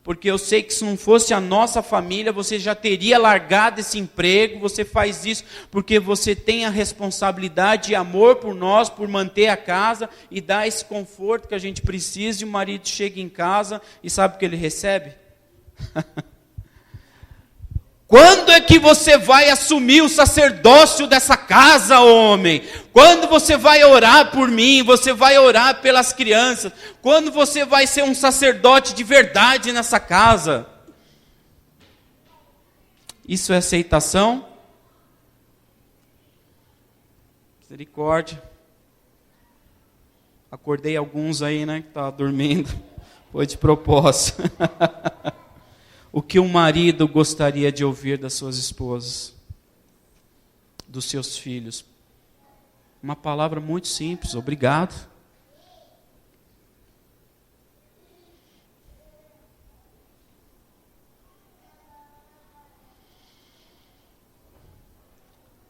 Porque eu sei que se não fosse a nossa família, você já teria largado esse emprego. Você faz isso porque você tem a responsabilidade e amor por nós, por manter a casa e dar esse conforto que a gente precisa. E o marido chega em casa e sabe o que ele recebe? Quando é que você vai assumir o sacerdócio dessa casa, homem? Quando você vai orar por mim? Você vai orar pelas crianças? Quando você vai ser um sacerdote de verdade nessa casa? Isso é aceitação? Misericórdia. Acordei alguns aí, né, que estavam dormindo. Foi de propósito. O que um marido gostaria de ouvir das suas esposas, dos seus filhos? Uma palavra muito simples: obrigado.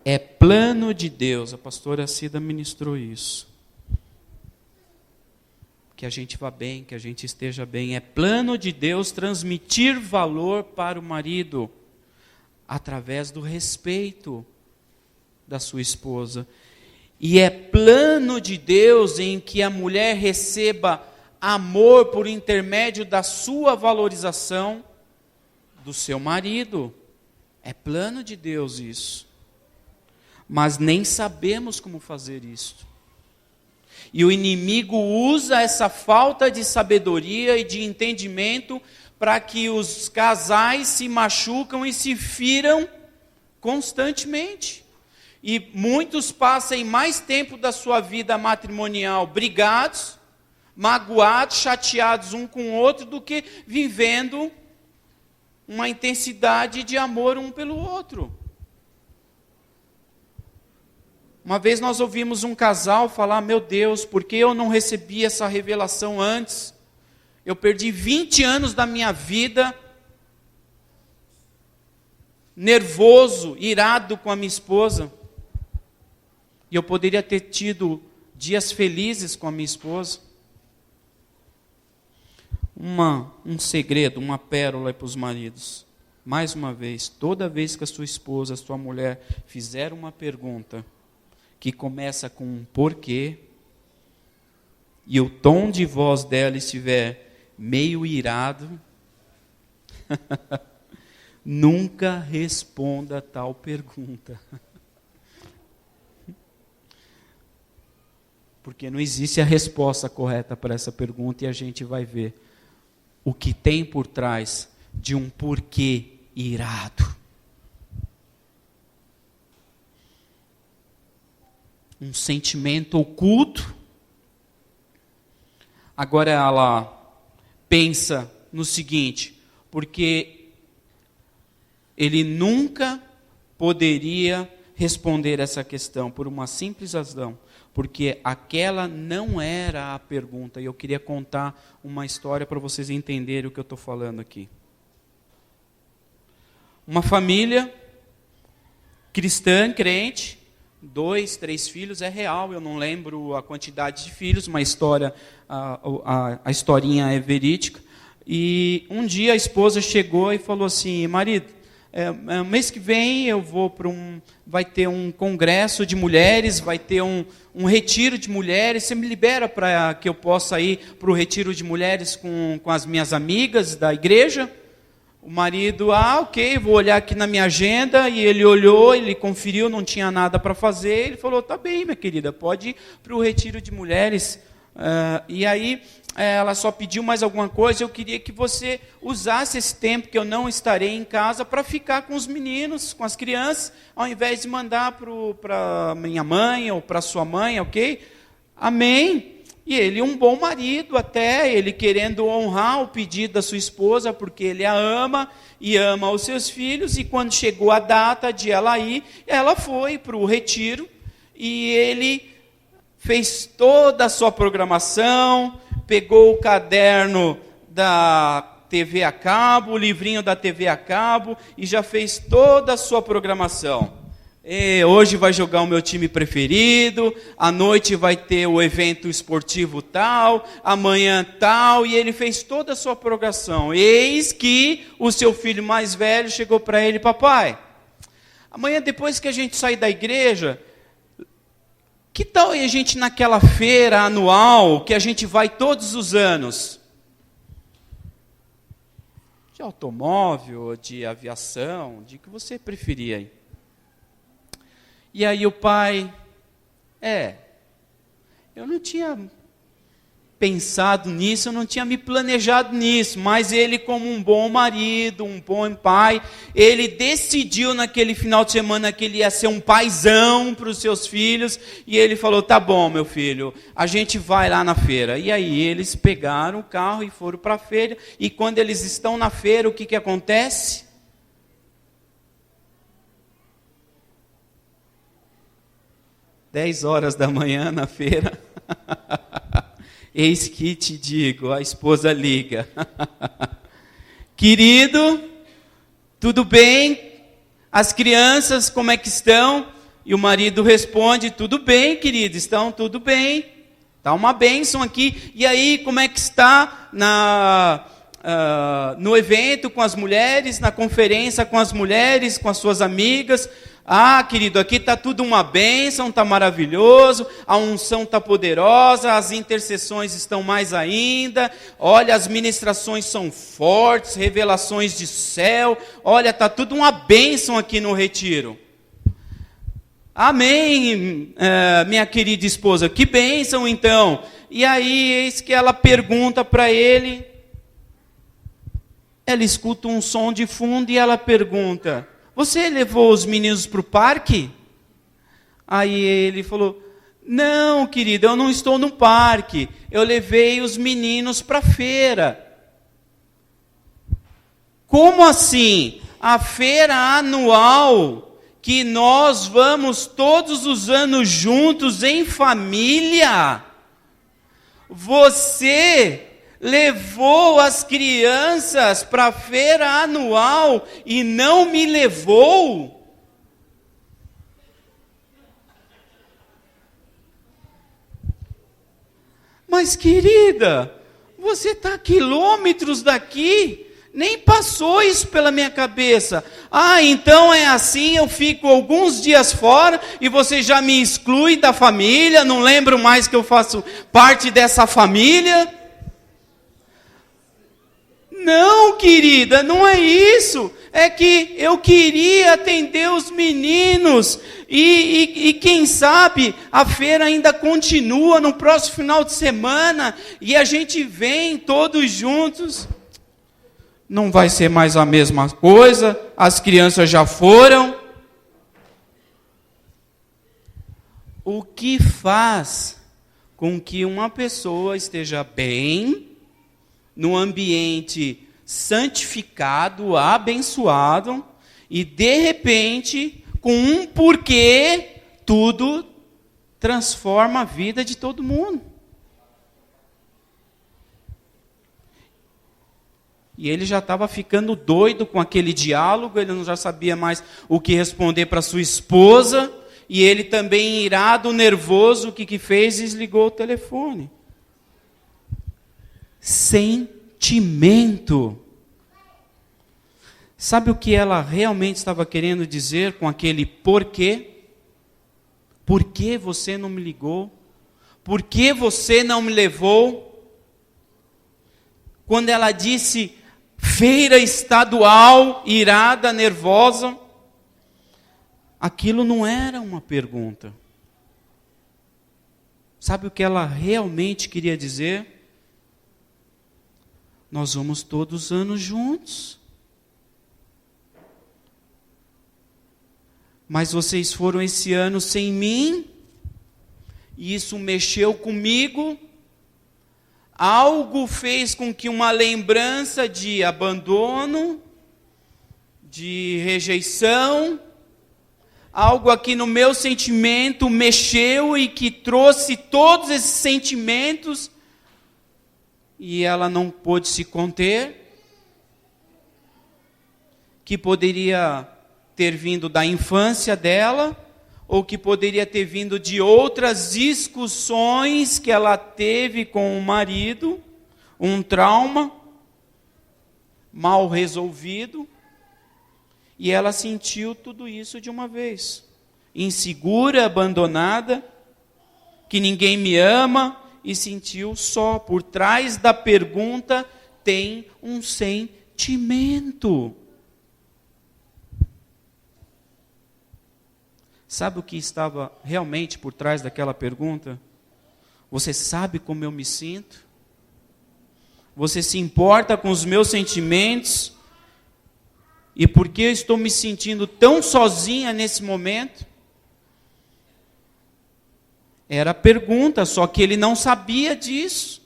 É plano de Deus, a pastora Cida ministrou isso. Que a gente vá bem, que a gente esteja bem. É plano de Deus transmitir valor para o marido através do respeito da sua esposa. E é plano de Deus em que a mulher receba amor por intermédio da sua valorização do seu marido. É plano de Deus isso. Mas nem sabemos como fazer isso. E o inimigo usa essa falta de sabedoria e de entendimento para que os casais se machucam e se firam constantemente. E muitos passem mais tempo da sua vida matrimonial brigados, magoados, chateados um com o outro, do que vivendo uma intensidade de amor um pelo outro. Uma vez nós ouvimos um casal falar: meu Deus, por que eu não recebi essa revelação antes? Eu perdi 20 anos da minha vida nervoso, irado com a minha esposa. E eu poderia ter tido dias felizes com a minha esposa. Um segredo, uma pérola para os maridos. Mais uma vez, toda vez que a sua esposa, a sua mulher fizer uma pergunta que começa com um porquê, e o tom de voz dela estiver meio irado, nunca responda tal pergunta. Porque não existe a resposta correta para essa pergunta, e a gente vai ver o que tem por trás de um porquê irado. Um sentimento oculto. Agora ela pensa no seguinte: porque ele nunca poderia responder essa questão por uma simples razão, porque aquela não era a pergunta. E eu queria contar uma história para vocês entenderem o que eu estou falando aqui. Uma família cristã, crente, 2, 3 filhos, é real, eu não lembro a quantidade de filhos, uma história, a historinha é verídica. E um dia a esposa chegou e falou assim: marido, mês que vem eu vou vai ter um congresso de mulheres, vai ter um retiro de mulheres, você me libera para que eu possa ir para o retiro de mulheres com as minhas amigas da igreja? O marido: ok, vou olhar aqui na minha agenda. E ele olhou, ele conferiu, não tinha nada para fazer. Ele falou: tá bem, minha querida, pode ir para o retiro de mulheres. E aí ela só pediu mais alguma coisa: eu queria que você usasse esse tempo que eu não estarei em casa para ficar com os meninos, com as crianças, ao invés de mandar para minha mãe ou para sua mãe, ok? Amém. E ele, um bom marido até, ele querendo honrar o pedido da sua esposa, porque ele a ama e ama os seus filhos. E quando chegou a data de ela ir, ela foi para o retiro, e ele fez toda a sua programação, pegou o caderno da TV a cabo, o livrinho da TV a cabo, e já fez toda a sua programação. Hoje vai jogar o meu time preferido, à noite vai ter o evento esportivo tal, amanhã tal, e ele fez toda a sua programação. Eis que o seu filho mais velho chegou para ele: papai, amanhã depois que a gente sair da igreja, que tal a gente naquela feira anual que a gente vai todos os anos? De automóvel, de aviação, de que você preferia aí? E aí o pai, eu não tinha pensado nisso, eu não tinha me planejado nisso, mas ele, como um bom marido, um bom pai, ele decidiu naquele final de semana que ele ia ser um paizão para os seus filhos, e ele falou: tá bom, meu filho, a gente vai lá na feira. E aí eles pegaram o carro e foram para a feira, e quando eles estão na feira, o que acontece? (10 horas da manhã na feira), eis que te digo, a esposa liga: querido, tudo bem? As crianças como é que estão? E o marido responde: tudo bem, querido, estão tudo bem, está uma bênção aqui. E aí, como é que está no evento com as mulheres, na conferência com as mulheres, com as suas amigas? Ah, querido, aqui está tudo uma bênção, está maravilhoso, a unção está poderosa, as intercessões estão mais ainda, olha, as ministrações são fortes, revelações de céu, olha, está tudo uma bênção aqui no retiro. Amém, minha querida esposa, que bênção então. E aí, eis que ela pergunta para ele, ela escuta um som de fundo e ela pergunta: você levou os meninos para o parque? Aí ele falou: não, querida, eu não estou no parque. Eu levei os meninos para a feira. Como assim? A feira anual que nós vamos todos os anos juntos em família. Você levou as crianças para a feira anual e não me levou? Mas, querida, você está a quilômetros daqui, nem passou isso pela minha cabeça. Ah, então é assim, eu fico alguns dias fora e você já me exclui da família, não lembro mais que eu faço parte dessa família? Não, querida, não é isso. É que eu queria atender os meninos. E quem sabe a feira ainda continua no próximo final de semana. E a gente vem todos juntos. Não vai ser mais a mesma coisa. As crianças já foram. O que faz com que uma pessoa esteja bem, no ambiente santificado, abençoado, e de repente, com um porquê, tudo transforma a vida de todo mundo. E ele já estava ficando doido com aquele diálogo, ele não já sabia mais o que responder para sua esposa, e ele também, irado, nervoso, o que fez? Desligou o telefone. Sentimento. Sabe o que ela realmente estava querendo dizer com aquele porquê? Por que você não me ligou? Por que você não me levou? Quando ela disse feira estadual, irada, nervosa, aquilo não era uma pergunta. Sabe o que ela realmente queria dizer? Nós vamos todos os anos juntos. Mas vocês foram esse ano sem mim, e isso mexeu comigo. Algo fez com que uma lembrança de abandono, de rejeição, algo aqui no meu sentimento mexeu e que trouxe todos esses sentimentos, e ela não pôde se conter, que poderia ter vindo da infância dela, ou que poderia ter vindo de outras discussões que ela teve com o marido, um trauma mal resolvido, e ela sentiu tudo isso de uma vez. Insegura, abandonada, que ninguém me ama, e sentiu só. Por trás da pergunta tem um sentimento. Sabe o que estava realmente por trás daquela pergunta? Você sabe como eu me sinto? Você se importa com os meus sentimentos? E por que eu estou me sentindo tão sozinha nesse momento? Era a pergunta, só que ele não sabia disso.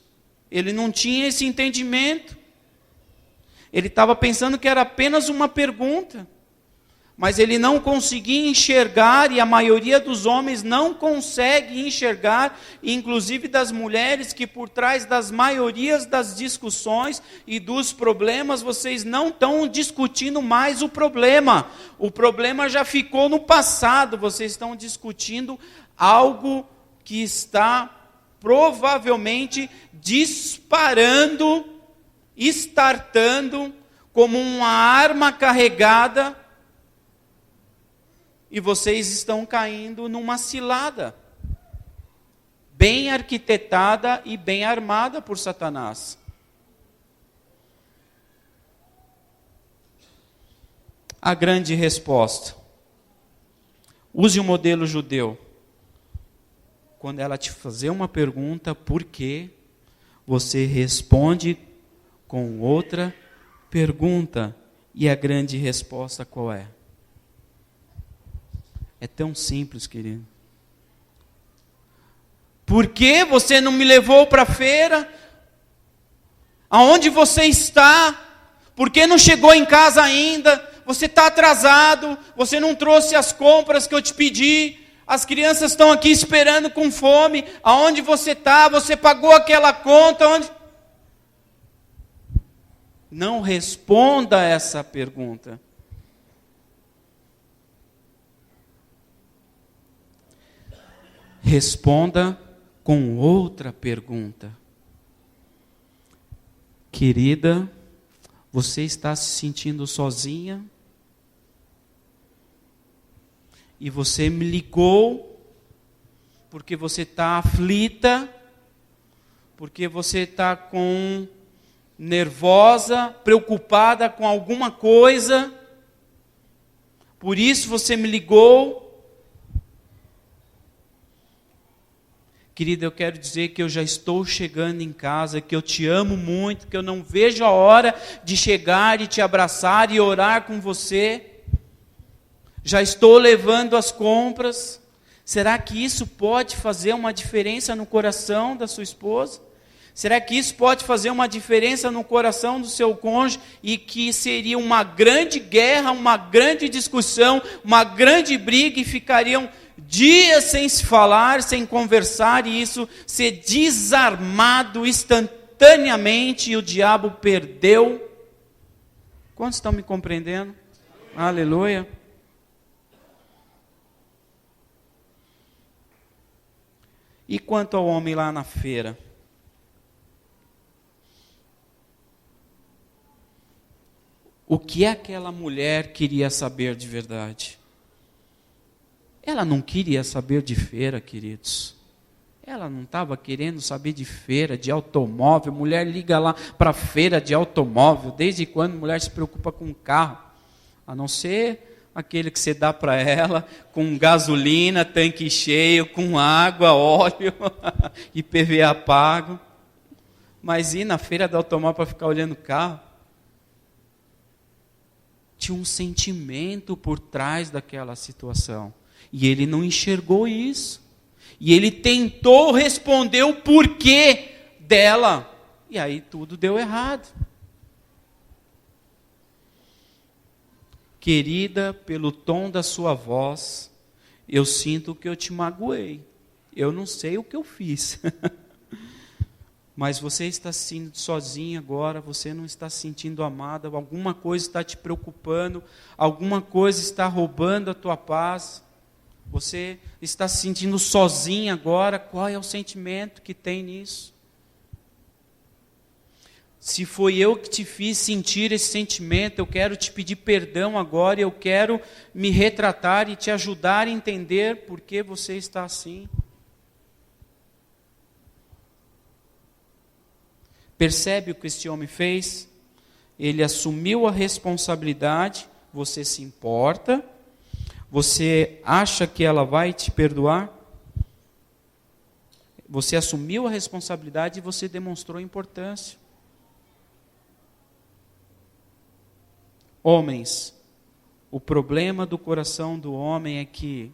Ele não tinha esse entendimento. Ele estava pensando que era apenas uma pergunta. Mas ele não conseguia enxergar, e a maioria dos homens não consegue enxergar, inclusive das mulheres, que por trás das maiorias das discussões e dos problemas, vocês não estão discutindo mais o problema. O problema já ficou no passado, vocês estão discutindo algo que está provavelmente disparando, startando, como uma arma carregada, e vocês estão caindo numa cilada, bem arquitetada e bem armada por Satanás. A grande resposta: use o modelo judeu. Quando ela te fazer uma pergunta, por quê? Você responde com outra pergunta. E a grande resposta qual é? É tão simples, querido. Por que você não me levou para a feira? Aonde você está? Por que não chegou em casa ainda? Você está atrasado, você não trouxe as compras que eu te pedi, as crianças estão aqui esperando com fome. Aonde você está? Você pagou aquela conta? Onde? Não responda essa pergunta. Responda com outra pergunta. Querida, você está se sentindo sozinha? E você me ligou porque você está aflita, porque você está nervosa, preocupada com alguma coisa, por isso você me ligou. Querida, eu quero dizer que eu já estou chegando em casa, que eu te amo muito, que eu não vejo a hora de chegar e te abraçar e orar com você. Já estou levando as compras. Será que isso pode fazer uma diferença no coração da sua esposa? Será que isso pode fazer uma diferença no coração do seu cônjuge? E que seria uma grande guerra, uma grande discussão, uma grande briga, e ficariam dias sem se falar, sem conversar, e isso ser desarmado instantaneamente, e o diabo perdeu. Quantos estão me compreendendo? Aleluia. E quanto ao homem lá na feira? O que aquela mulher queria saber de verdade? Ela não queria saber de feira, queridos. Ela não estava querendo saber de feira, de automóvel. Mulher liga lá para a feira de automóvel. Desde quando mulher se preocupa com carro? A não ser aquele que você dá para ela, com gasolina, tanque cheio, com água, óleo, IPVA pago. Mas ir na feira do automóvel para ficar olhando o carro? Tinha um sentimento por trás daquela situação. E ele não enxergou isso. E ele tentou responder o porquê dela. E aí tudo deu errado. Querida, pelo tom da sua voz, eu sinto que eu te magoei. Eu não sei o que eu fiz. mas você está se sentindo sozinho agora, você não está se sentindo amada, alguma coisa está te preocupando, alguma coisa está roubando a tua paz, você está se sentindo sozinho agora, qual é o sentimento que tem nisso? Se foi eu que te fiz sentir esse sentimento, eu quero te pedir perdão agora, eu quero me retratar e te ajudar a entender por que você está assim. Percebe o que este homem fez? Ele assumiu a responsabilidade, você se importa, você acha que ela vai te perdoar? Você assumiu a responsabilidade e você demonstrou importância. Homens, o problema do coração do homem é que,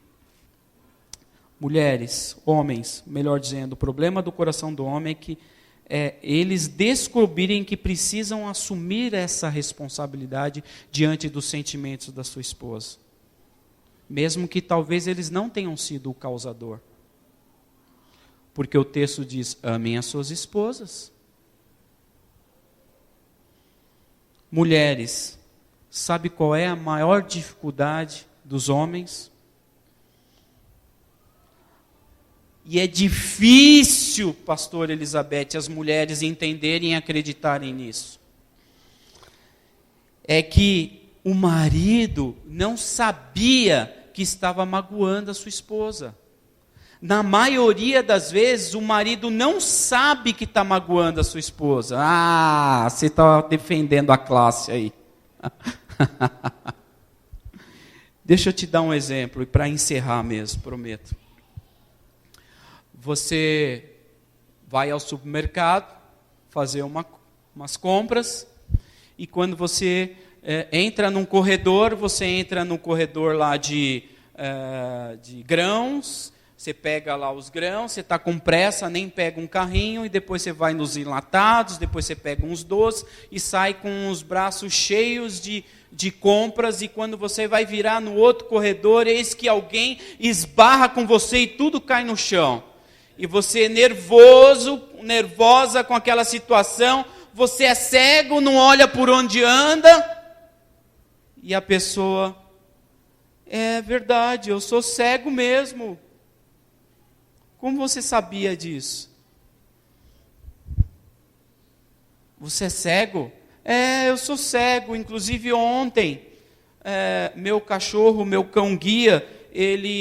mulheres, homens, melhor dizendo, o problema do coração do homem é que eles descobrirem que precisam assumir essa responsabilidade diante dos sentimentos da sua esposa. Mesmo que talvez eles não tenham sido o causador. Porque o texto diz, amem as suas esposas. Mulheres, sabe qual é a maior dificuldade dos homens? E é difícil, pastor Elizabeth, as mulheres entenderem e acreditarem nisso. É que o marido não sabia que estava magoando a sua esposa. Na maioria das vezes, o marido não sabe que está magoando a sua esposa. Ah, você está defendendo a classe aí. Deixa eu te dar um exemplo, e para encerrar mesmo, prometo. Você vai ao supermercado fazer umas compras, e quando você entra num corredor, você entra no corredor lá de grãos, você pega lá os grãos, você está com pressa, nem pega um carrinho, e depois você vai nos enlatados, depois você pega uns doces, e sai com os braços cheios de compras, e quando você vai virar no outro corredor, eis que alguém esbarra com você e tudo cai no chão. E você nervosa com aquela situação, você é cego, não olha por onde anda, e a pessoa, é verdade, eu sou cego mesmo. Como você sabia disso? Você é cego? Eu sou cego, inclusive ontem, meu cachorro, meu cão guia,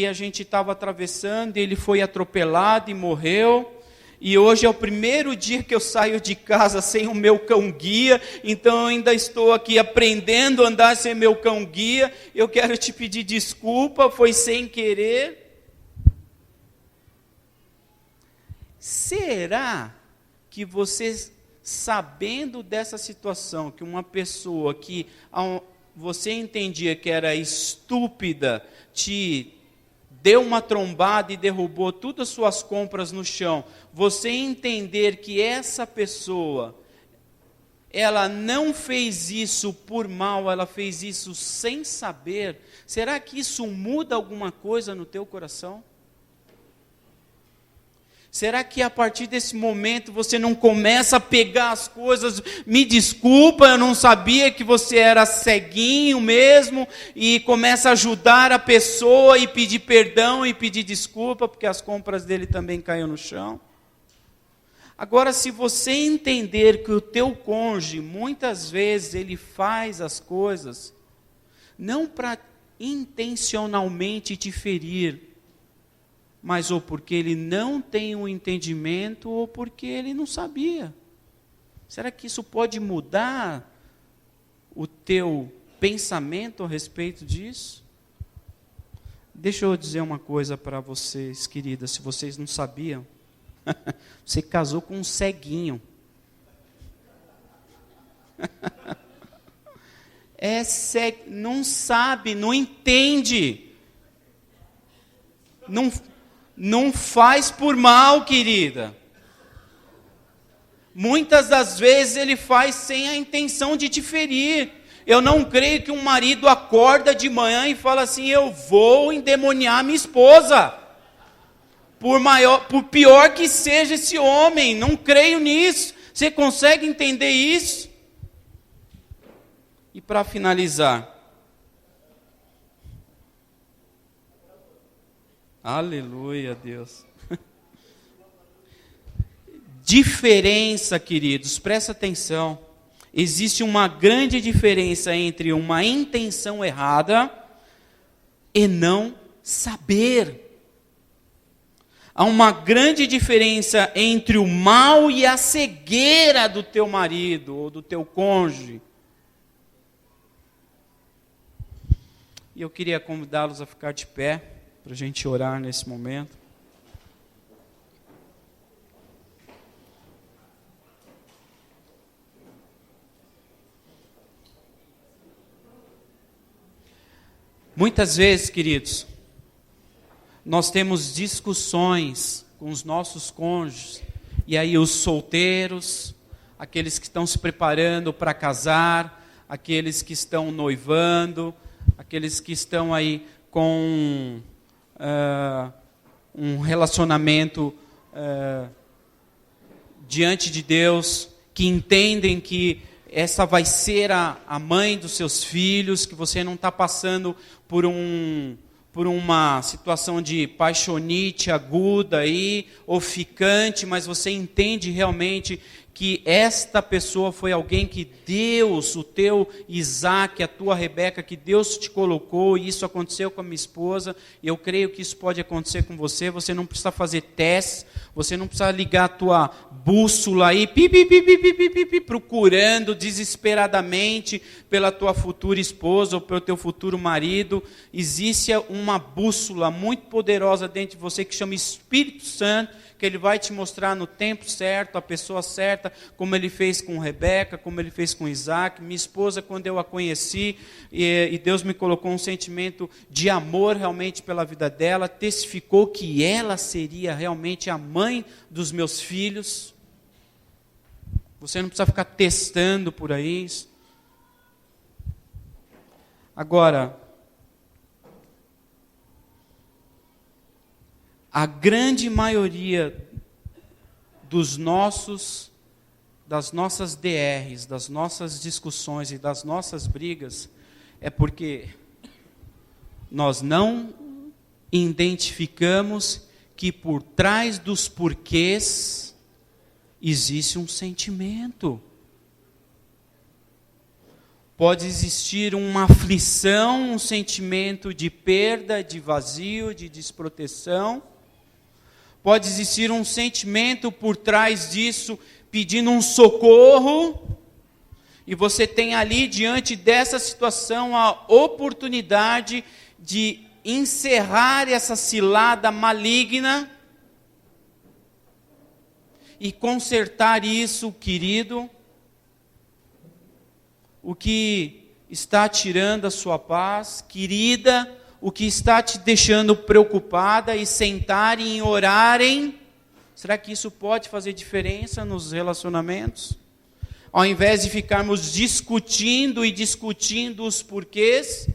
a gente estava atravessando, ele foi atropelado e morreu, e hoje é o primeiro dia que eu saio de casa sem o meu cão guia, então eu ainda estou aqui aprendendo a andar sem meu cão guia, eu quero te pedir desculpa, foi sem querer. Será que você, sabendo dessa situação, que uma pessoa que você entendia que era estúpida, te deu uma trombada e derrubou todas as suas compras no chão, você entender que essa pessoa, ela não fez isso por mal, ela fez isso sem saber, será que isso muda alguma coisa no teu coração? Será que a partir desse momento você não começa a pegar as coisas, me desculpa, eu não sabia que você era ceguinho mesmo, e começa a ajudar a pessoa e pedir perdão e pedir desculpa, porque as compras dele também caíram no chão? Agora, se você entender que o teu cônjuge, muitas vezes ele faz as coisas, não para intencionalmente te ferir, mas ou porque ele não tem um entendimento, ou porque ele não sabia. Será que isso pode mudar o teu pensamento a respeito disso? Deixa eu dizer uma coisa para vocês, queridas, se vocês não sabiam, você casou com um ceguinho. Não sabe, não entende. Não faz por mal, querida. Muitas das vezes ele faz sem a intenção de te ferir. Eu não creio que um marido acorda de manhã e fala assim, eu vou endemoniar minha esposa. por pior que seja esse homem. Não creio nisso. Você consegue entender isso? E para finalizar, aleluia, Deus. Diferença, queridos, presta atenção. Existe uma grande diferença entre uma intenção errada e não saber. Há uma grande diferença entre o mal e a cegueira do teu marido ou do teu cônjuge. E eu queria convidá-los a ficar de pé, para a gente orar nesse momento. Muitas vezes, queridos, nós temos discussões com os nossos cônjuges, e aí os solteiros, aqueles que estão se preparando para casar, aqueles que estão noivando, aqueles que estão aí com um relacionamento diante de Deus, que entendem que essa vai ser a mãe dos seus filhos, que você não está passando por uma situação de paixonite aguda aí, ou ficante, mas você entende realmente que esta pessoa foi alguém que Deus, o teu Isaac, a tua Rebeca, que Deus te colocou, e isso aconteceu com a minha esposa, e eu creio que isso pode acontecer com você. Você não precisa fazer testes, você não precisa ligar a tua bússola aí, procurando desesperadamente pela tua futura esposa ou pelo teu futuro marido. Existe uma bússola muito poderosa dentro de você que chama Espírito Santo, que Ele vai te mostrar no tempo certo, a pessoa certa, como Ele fez com Rebeca, como Ele fez com Isaac. Minha esposa, quando eu a conheci, e Deus me colocou um sentimento de amor realmente pela vida dela, testificou que ela seria realmente a mãe dos meus filhos. Você não precisa ficar testando por aí. Agora, a grande maioria das nossas DRs, das nossas discussões e das nossas brigas, é porque nós não identificamos que por trás dos porquês existe um sentimento. Pode existir uma aflição, um sentimento de perda, de vazio, de desproteção. Pode existir um sentimento por trás disso, pedindo um socorro, e você tem ali, diante dessa situação, a oportunidade de encerrar essa cilada maligna e consertar isso, querido, o que está tirando a sua paz, querida, o que está te deixando preocupada, e sentarem e orarem. Será que isso pode fazer diferença nos relacionamentos? Ao invés de ficarmos discutindo os porquês.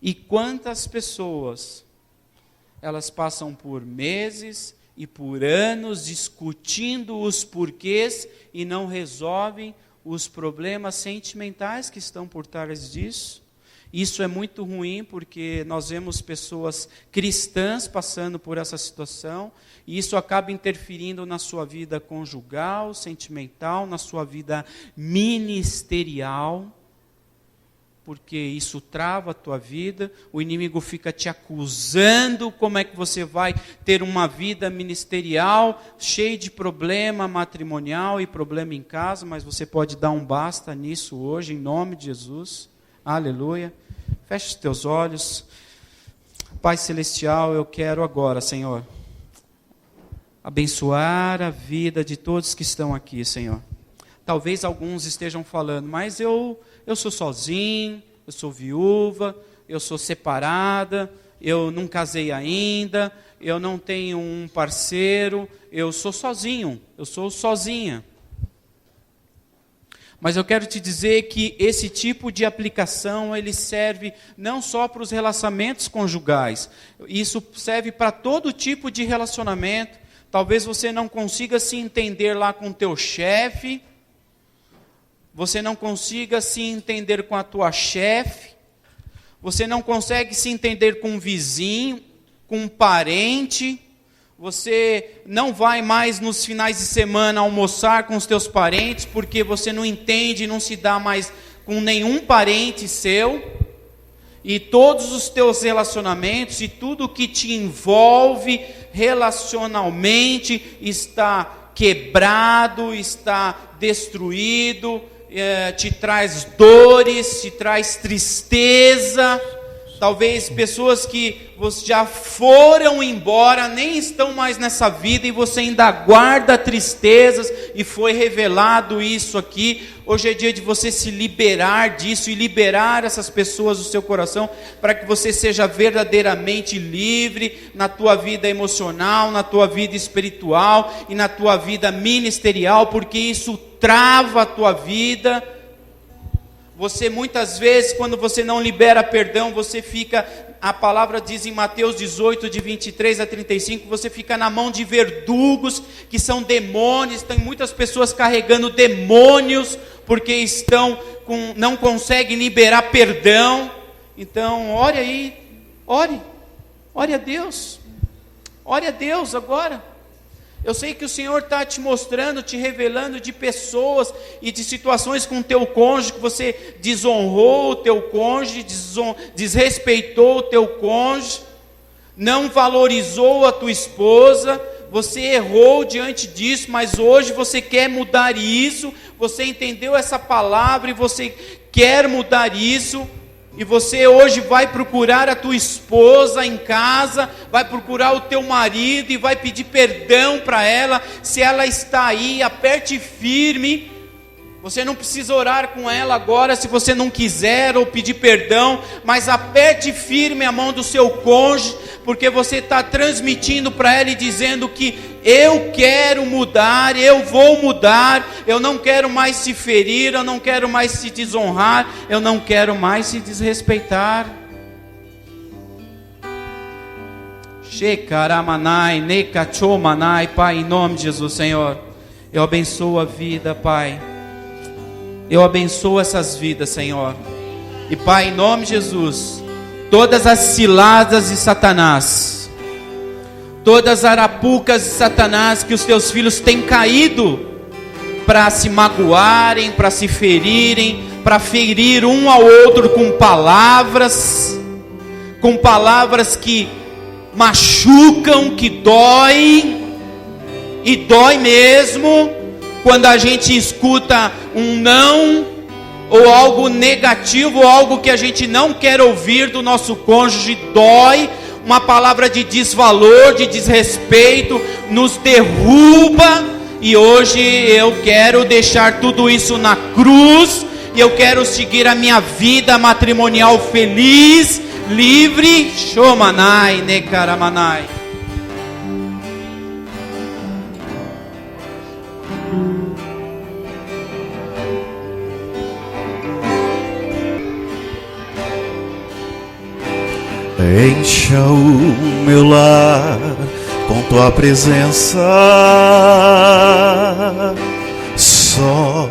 E quantas pessoas, elas passam por meses e por anos discutindo os porquês e não resolvem os problemas sentimentais que estão por trás disso. Isso é muito ruim, porque nós vemos pessoas cristãs passando por essa situação, e isso acaba interferindo na sua vida conjugal, sentimental, na sua vida ministerial, porque isso trava a tua vida, o inimigo fica te acusando, como é que você vai ter uma vida ministerial, cheia de problema matrimonial e problema em casa, mas você pode dar um basta nisso hoje, em nome de Jesus, aleluia. Feche os teus olhos. Pai Celestial, eu quero agora, Senhor, abençoar a vida de todos que estão aqui, Senhor. Talvez alguns estejam falando, mas eu sou sozinho, eu sou viúva, eu sou separada, eu não casei ainda, eu não tenho um parceiro, eu sou sozinho, eu sou sozinha. Mas eu quero te dizer que esse tipo de aplicação, ele serve não só para os relacionamentos conjugais. Isso serve para todo tipo de relacionamento. Talvez você não consiga se entender lá com o teu chefe. Você não consiga se entender com a tua chefe. Você não consegue se entender com um vizinho, com um parente. Você não vai mais nos finais de semana almoçar com os teus parentes, porque você não entende, não se dá mais com nenhum parente seu. E todos os teus relacionamentos e tudo que te envolve relacionalmente está quebrado, está destruído, te traz dores, te traz tristeza. Talvez pessoas que já foram embora, nem estão mais nessa vida e você ainda guarda tristezas, e foi revelado isso aqui. Hoje é dia de você se liberar disso e liberar essas pessoas do seu coração, para que você seja verdadeiramente livre na tua vida emocional, na tua vida espiritual e na tua vida ministerial, porque isso trava a tua vida. Você muitas vezes, quando você não libera perdão, você fica, a palavra diz em Mateus 18, de 23 a 35, você fica na mão de verdugos, que são demônios. Tem muitas pessoas carregando demônios, porque não conseguem liberar perdão. Então, ore aí, ore a Deus agora. Eu sei que o Senhor está te mostrando, te revelando de pessoas e de situações com o teu cônjuge, que você desonrou o teu cônjuge, desrespeitou o teu cônjuge, não valorizou a tua esposa, você errou diante disso, mas hoje você quer mudar isso, você entendeu essa palavra e você quer mudar isso. E você hoje vai procurar a tua esposa em casa, vai procurar o teu marido e vai pedir perdão para ela. Se ela está aí, aperte firme. Você não precisa orar com ela agora se você não quiser ou pedir perdão, mas aperte firme a mão do seu cônjuge, porque você está transmitindo para ela e dizendo que eu quero mudar, eu vou mudar, eu não quero mais se ferir, eu não quero mais se desonrar, eu não quero mais se desrespeitar. Shekaramanai, nekachomanai, Pai, em nome de Jesus, Senhor, eu abençoo a vida, Pai. Eu abençoo essas vidas, Senhor. E Pai, em nome de Jesus, todas as ciladas de Satanás, todas as arapucas de Satanás que os teus filhos têm caído para se magoarem, para se ferirem, para ferir um ao outro com palavras que machucam, que doem, e dói mesmo. Quando a gente escuta um não, ou algo negativo, ou algo que a gente não quer ouvir do nosso cônjuge, dói. Uma palavra de desvalor, de desrespeito, nos derruba. E hoje eu quero deixar tudo isso na cruz, e eu quero seguir a minha vida matrimonial feliz, livre. Shomanai, nekaramanai. Encha o meu lar com tua presença, só